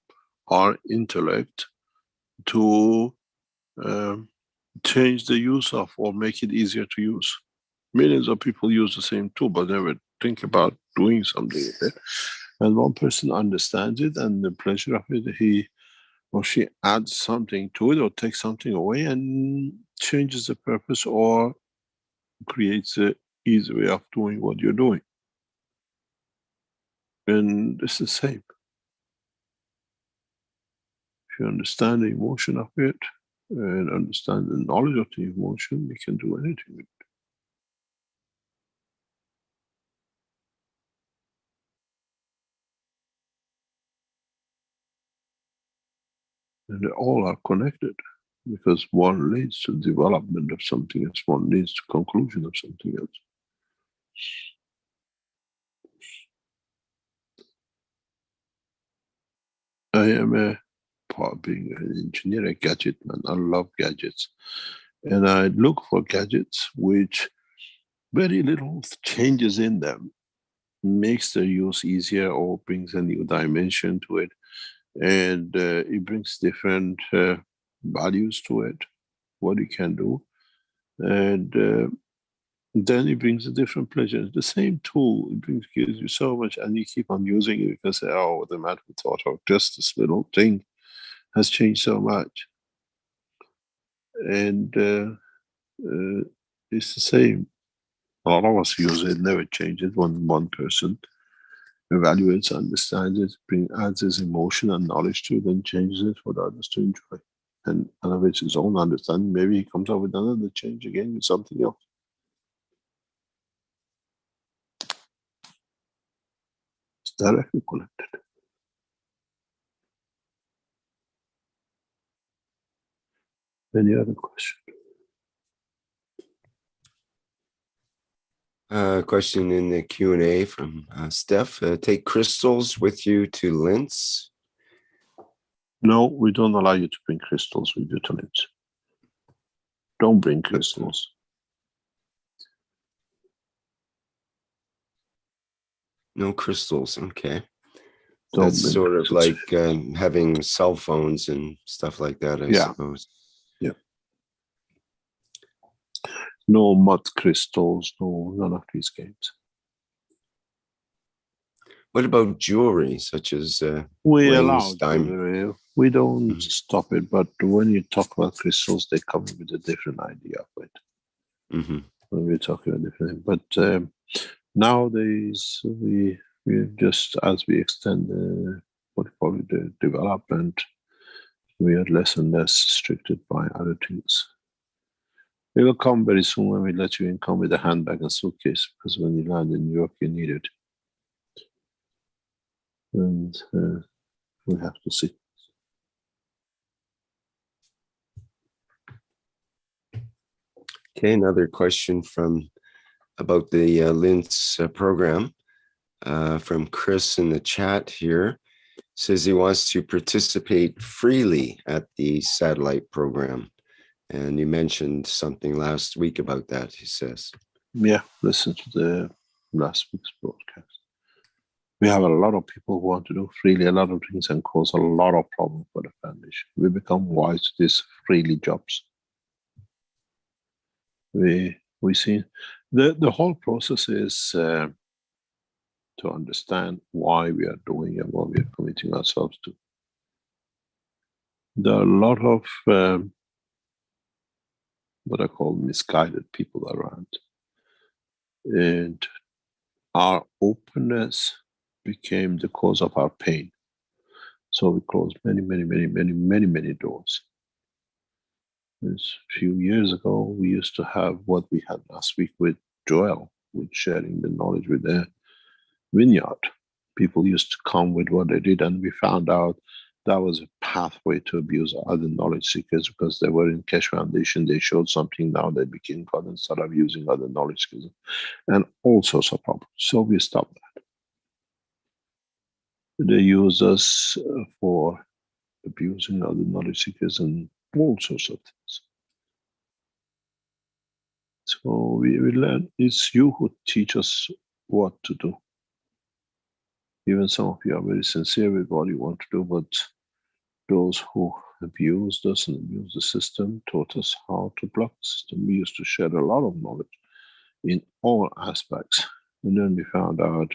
our intellect to change the use of or make it easier to use. Millions of people use the same tool, but never think about doing something with it. And one person understands it and the pleasure of it, he or she adds something to it or takes something away and changes the purpose or creates an easy way of doing what you're doing. And it's the same. If you understand the emotion of it and understand the knowledge of the emotion, you can do anything with it. And they all are connected because one leads to development of something else, one leads to conclusion of something else. I am being an engineer, a gadget man. I love gadgets. And I look for gadgets which very little changes in them makes their use easier or brings a new dimension to it. And it brings different values to it, what you can do. And then it brings a different pleasure. The same tool, gives you so much, and you keep on using it because, oh, the matter we thought of just this little thing has changed so much. And it's the same. A lot of us use it, never change it. One person evaluates, understands it, adds his emotion and knowledge to it, and changes it for the others to enjoy. And of it's his own understanding. Maybe he comes up with another change again with something else. It's directly connected. Any other question? Question in the Q&A from Steph. Take crystals with you to Linz. No, we don't allow you to bring crystals with you to limbs. Don't bring crystals. No crystals. Okay. Don't That's bring sort of crystals. like having cell phones and stuff like that, I suppose. Yeah. No mud crystals, no, none of these games. What about jewelry, such as We rings, allow diamond? jewelry. We don't Mhm. stop it, but when you talk about crystals, they come with a different idea of it. Mhm. When we're talking about different, but nowadays we just, as we extend what you call it, the development, we are less and less restricted by other things. It will come very soon when we let you in, come with a handbag and suitcase, because when you land in New York, you need it. And we have to see. Okay, another question from about the Linz program from Chris in the chat here. Says he wants to participate freely at the satellite program. And you mentioned something last week about that, he says. Yeah, listen to the last week's broadcast. We have a lot of people who want to do freely a lot of things and cause a lot of problems for the foundation. We become wise to these freely jobs. We see the whole process is to understand why we are doing and what we are committing ourselves to. There are a lot of what I call misguided people around, and our openness became the cause of our pain. So we closed many doors. A few years ago, we used to have what we had last week with Joel, with sharing the knowledge with the vineyard. People used to come with what they did, and we found out that was a pathway to abuse other knowledge seekers, because they were in Keshe Foundation, they showed something, now they became God and started using other knowledge seekers, and all sorts of problems. So we stopped that. They use us for abusing other knowledge seekers and all sorts of things. So we learn, it's you who teach us what to do. Even some of you are very sincere with what you want to do, but those who abused us and abused the system taught us how to block the system. We used to share a lot of knowledge in all aspects. And then we found out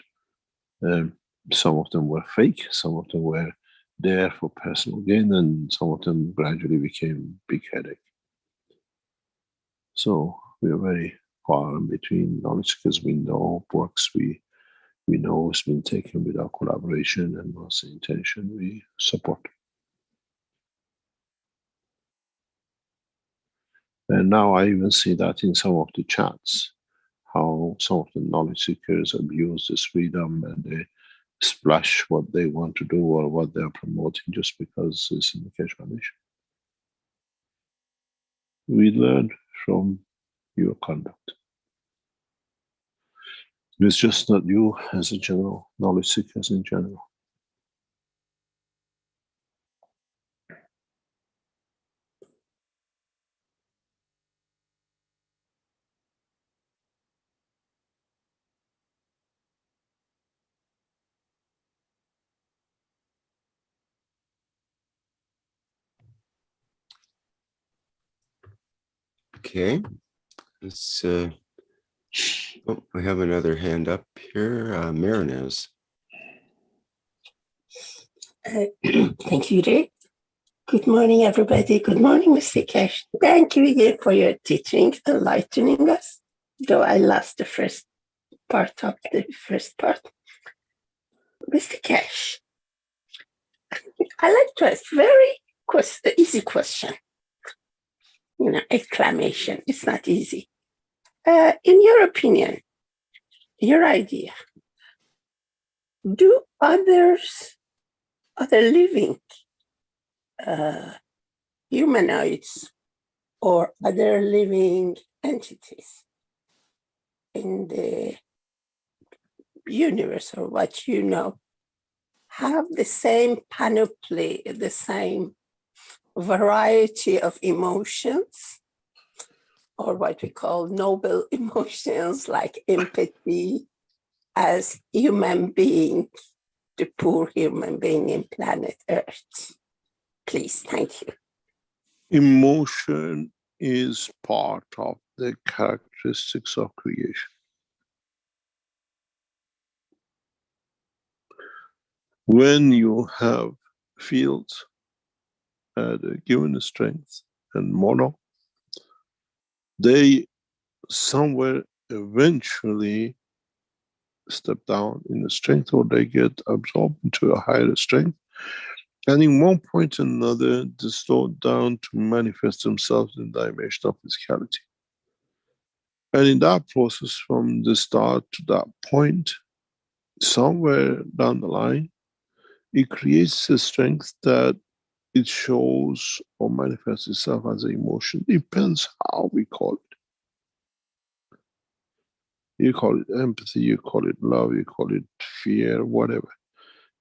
some of them were fake, some of them were there for personal gain, and some of them gradually became big headache. So we are very far in between knowledge, because we know works, we know it's been taken without collaboration, and what's the intention we support. And now I even see that in some of the chats, how some of the knowledge seekers abuse this freedom and they splash what they want to do or what they're promoting just because it's in the Keshe Foundation. We learn from your conduct. It's just not you as a general, knowledge seekers in general. Okay. Let's oh, we have another hand up here. Marinez. Thank you, Rick. Good morning, everybody. Good morning, Mr. Keshe. Thank you again for your teaching, enlightening us, though I lost the first part of the first part. Mr. Keshe, I like to ask very easy question. Exclamation. It's not easy. In your opinion, your idea, do other living humanoids or other living entities in the universe, or what you know, have the same panoply, the same variety of emotions, or what we call noble emotions like empathy, as human being, the poor human being in planet Earth? Please, thank you. Emotion is part of the characteristics of creation. When you have fields at a given strength and model, they somewhere eventually step down in the strength, or they get absorbed into a higher strength. And in one point or another, they slow down to manifest themselves in the dimension of physicality. And in that process, from the start to that point, somewhere down the line, it creates a strength that it shows or manifests itself as an emotion. Depends how we call it. You call it empathy, you call it love, you call it fear, whatever.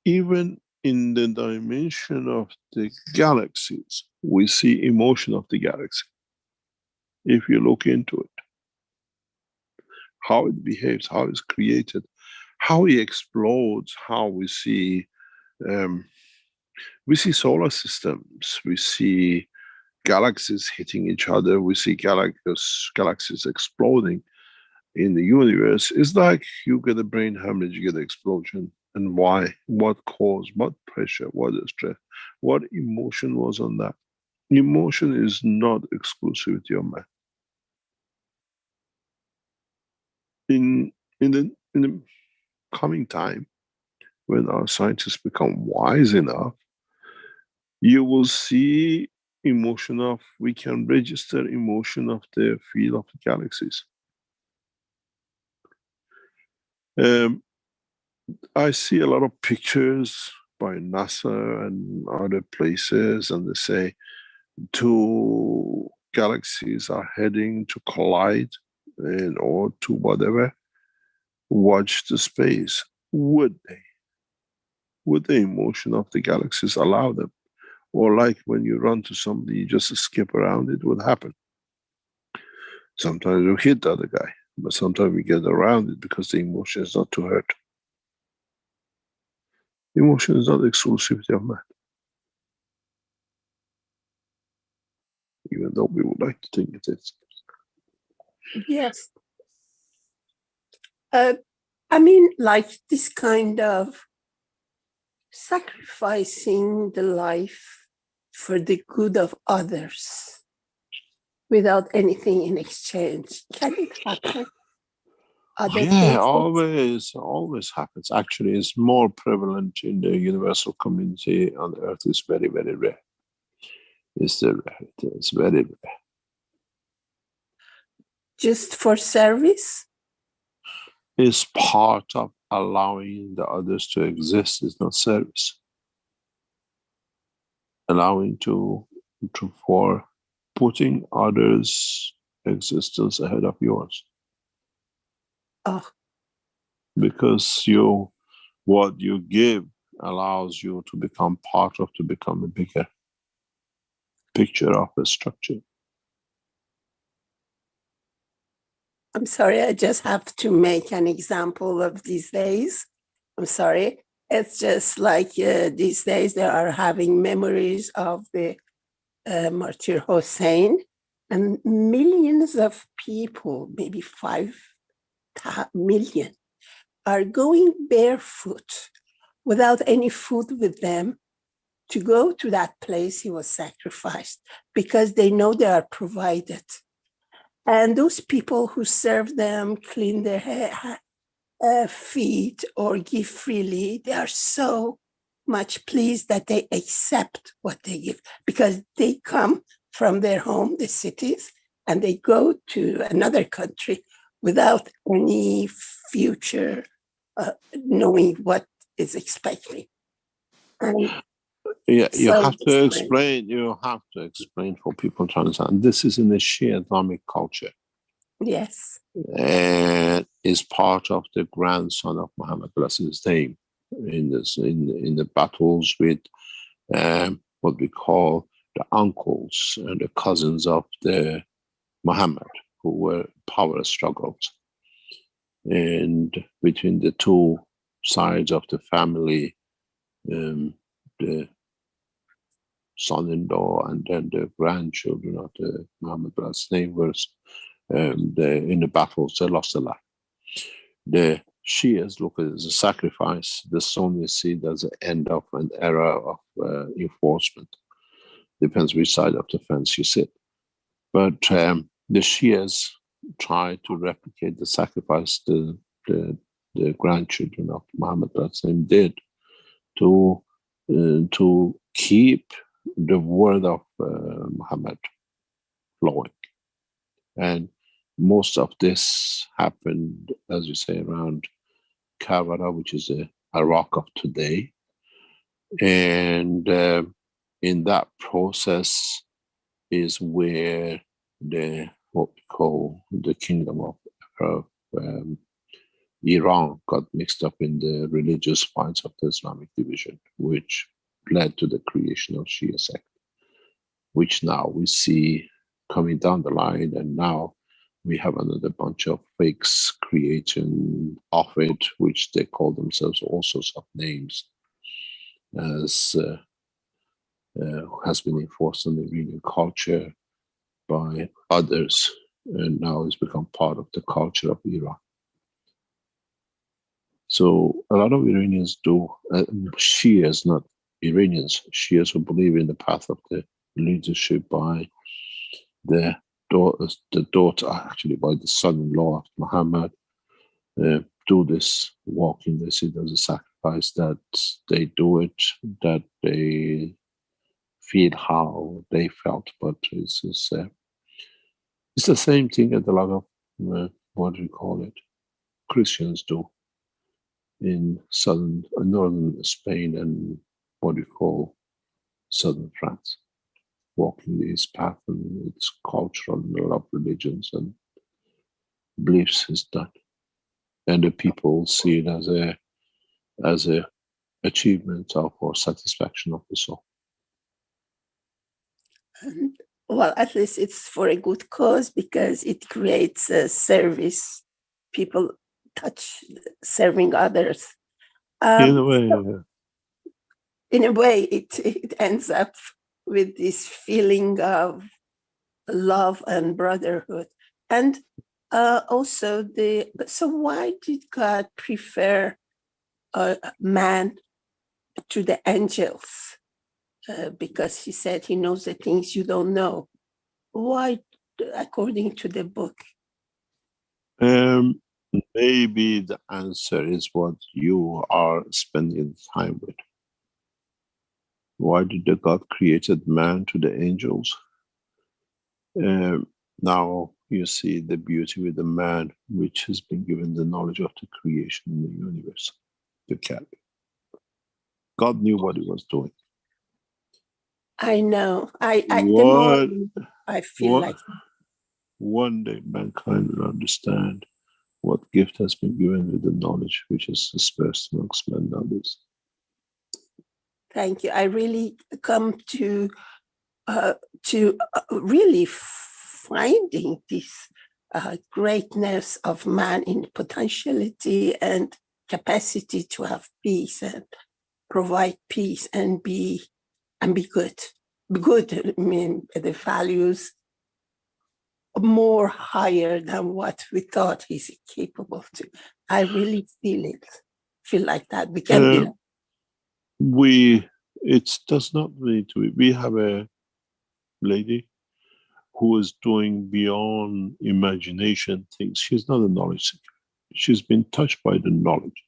Even in the dimension of the galaxies, we see emotion of the galaxy. If you look into it, how it behaves, how it's created, how it explodes, how we see solar systems, we see galaxies hitting each other, we see galaxies exploding in the universe. It's like you get a brain hemorrhage, you get an explosion. And why? What cause? What pressure? What stress? What emotion was on that? Emotion is not exclusivity of man. In the coming time, when our scientists become wise enough, you will see emotion of, we can register emotion of the field of the galaxies. I see a lot of pictures by NASA and other places, and they say 2 galaxies are heading to collide or to whatever. Watch the space. Would they? Would the emotion of the galaxies allow them? Or like when you run to somebody, you just skip around, it would happen. Sometimes you hit the other guy, but sometimes we get around it because the emotion is not to hurt. Emotion is not the exclusivity of man. Even though we would like to think it is. Yes. I mean, like this kind of sacrificing the life for the good of others without anything in exchange. Can it happen? Yeah, always happens. Actually, it's more prevalent in the universal community on Earth. It's very, very rare. It's very rare. Just for service? It's part of allowing the others to exist. It's not service. Allowing for putting others' existence ahead of yours. Oh. Because what you give allows you to become part of, to become a bigger picture of a structure. I'm sorry, I just have to make an example of these days. I'm sorry. It's just like these days they are having memories of the martyr Hussein, and millions of people, maybe 5 million, are going barefoot without any food with them to go to that place he was sacrificed, because they know they are provided. And those people who serve them, clean their feet or give freely, they are so much pleased that they accept what they give, because they come from their home, the cities, and they go to another country without any future knowing what is expecting. And yeah, you have to explain for people to understand. This is in the Shia Islamic culture. Yes. And is part of the grandson of Muhammad, bless his name, in the battles with what we call the uncles and the cousins of the Muhammad, who were power struggles. And between the two sides of the family, the son-in-law and then the grandchildren of the Muhammad brother's neighbors, in the battles, they lost a lot. The Shias look at it as a sacrifice. The Sunnis see it as the end of an era of enforcement. Depends which side of the fence you sit. But the Shias try to replicate the sacrifice the grandchildren of Muhammad did to keep the word of Muhammad flowing. And most of this happened, as you say, around Karbala, which is Iraq of today. And in that process is where what we call the kingdom of Iran got mixed up in the religious fights of the Islamic division, which led to the creation of Shia sect, which now we see coming down the line, and now we have another bunch of fakes creating of it, which they call themselves all sorts of names, as has been enforced on the Iranian culture by others, and now it's become part of the culture of Iran. So a lot of Iranians do, Shias, not Iranians, Shias who believe in the path of the leadership by the daughter, actually by the son-in-law of Muhammad, do this walking. They see it as a sacrifice, that they do it, that they feel how they felt, but it's the same thing that a lot of, what do you call it, Christians do in northern Spain and what you call southern France, walking this path, and it's cultural and a lot of religions and beliefs is done, and the people see it as a achievement of or satisfaction of the soul. Well, at least it's for a good cause, because it creates a service. People touch serving others. In a way, in a way, it ends up with this feeling of love and brotherhood. And also, so why did God prefer man to the angels? Because he said he knows the things you don't know. Why, according to the book? Maybe the answer is what you are spending time with. Why did the God created man to the angels? Now you see the beauty with the man, which has been given the knowledge of the creation in the universe, the cat. God knew what he was doing. I know. The more I feel like one day mankind will understand what gift has been given with the knowledge which is dispersed amongst men nowadays. Thank you. I really come to really finding this greatness of man in potentiality and capacity to have peace and provide peace and be good. Good, I mean, the values more higher than what we thought he's capable to. I really feel like that. We can it does not need to be. We have a lady who is doing beyond imagination things. She's not a knowledge seeker. She's been touched by the knowledge.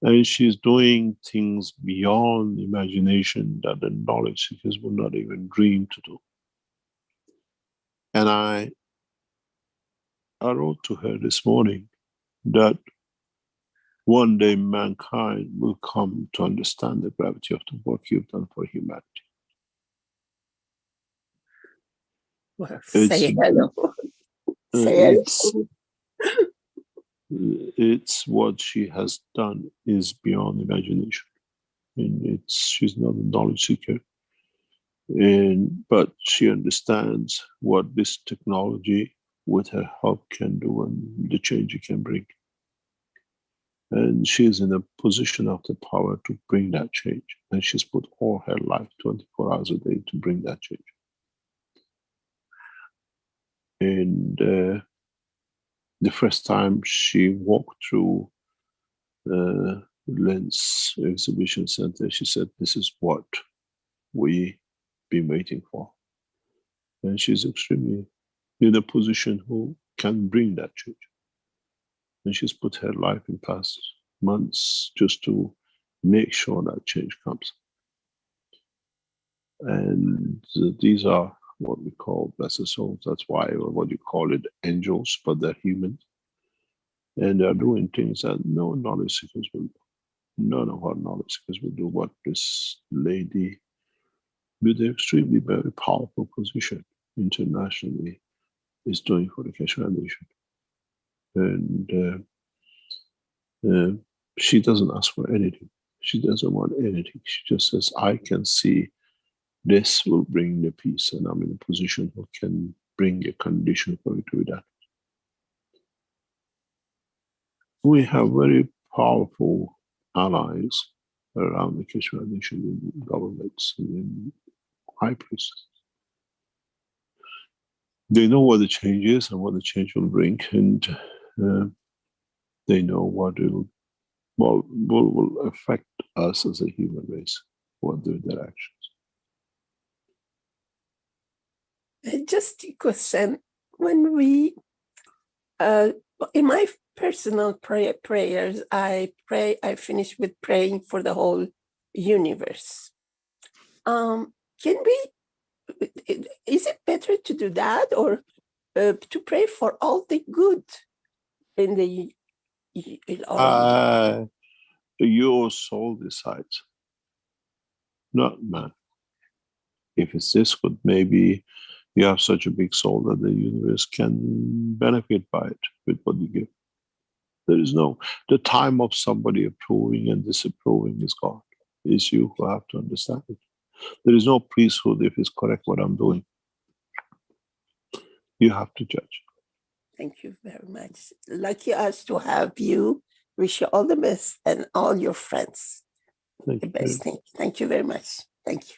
And she's doing things beyond imagination that the knowledge seekers would not even dream to do. And I wrote to her this morning that one day mankind will come to understand the gravity of the work you've done for humanity. Well, say hello. Say hello. it's what she has done is beyond imagination. And she's not a knowledge seeker. But she understands what this technology with her help can do and the change it can bring. And she's in a position of the power to bring that change. And she's put all her life, 24 hours a day, to bring that change. And the first time she walked through Lens Exhibition Center, she said, "This is what we've been waiting for." And she's extremely in a position who can bring that change. And she's put her life in past months just to make sure that change comes. And these are what we call blessed souls. That's why what you call it angels, but they're human. And they're doing things that no knowledge seekers will do. None of our knowledge seekers will do what this lady with an extremely very powerful position internationally is doing for the Keshe Foundation. And she doesn't ask for anything. She doesn't want anything. She just says, I can see this will bring the peace, and I'm in a position who can bring a condition for it to be done. We have very powerful allies around the Keshe Foundation in governments and in high places. They know what the change is and what the change will bring, and they know what will affect us as a human race, what their actions. Just a question. When we, in my personal prayers, I finish with praying for the whole universe. Can we, is it better to do that, or to pray for all the good in the your soul decides, not man. If it's this good, maybe you have such a big soul that the universe can benefit by it with what you give. There is the time of somebody approving and disapproving is gone. It's you who have to understand it. There is no priesthood if it's correct what I'm doing. You have to judge. Thank you very much. Lucky us to have you. Wish you all the best and all your friends. Thank the best. Thank you very much. Thank you.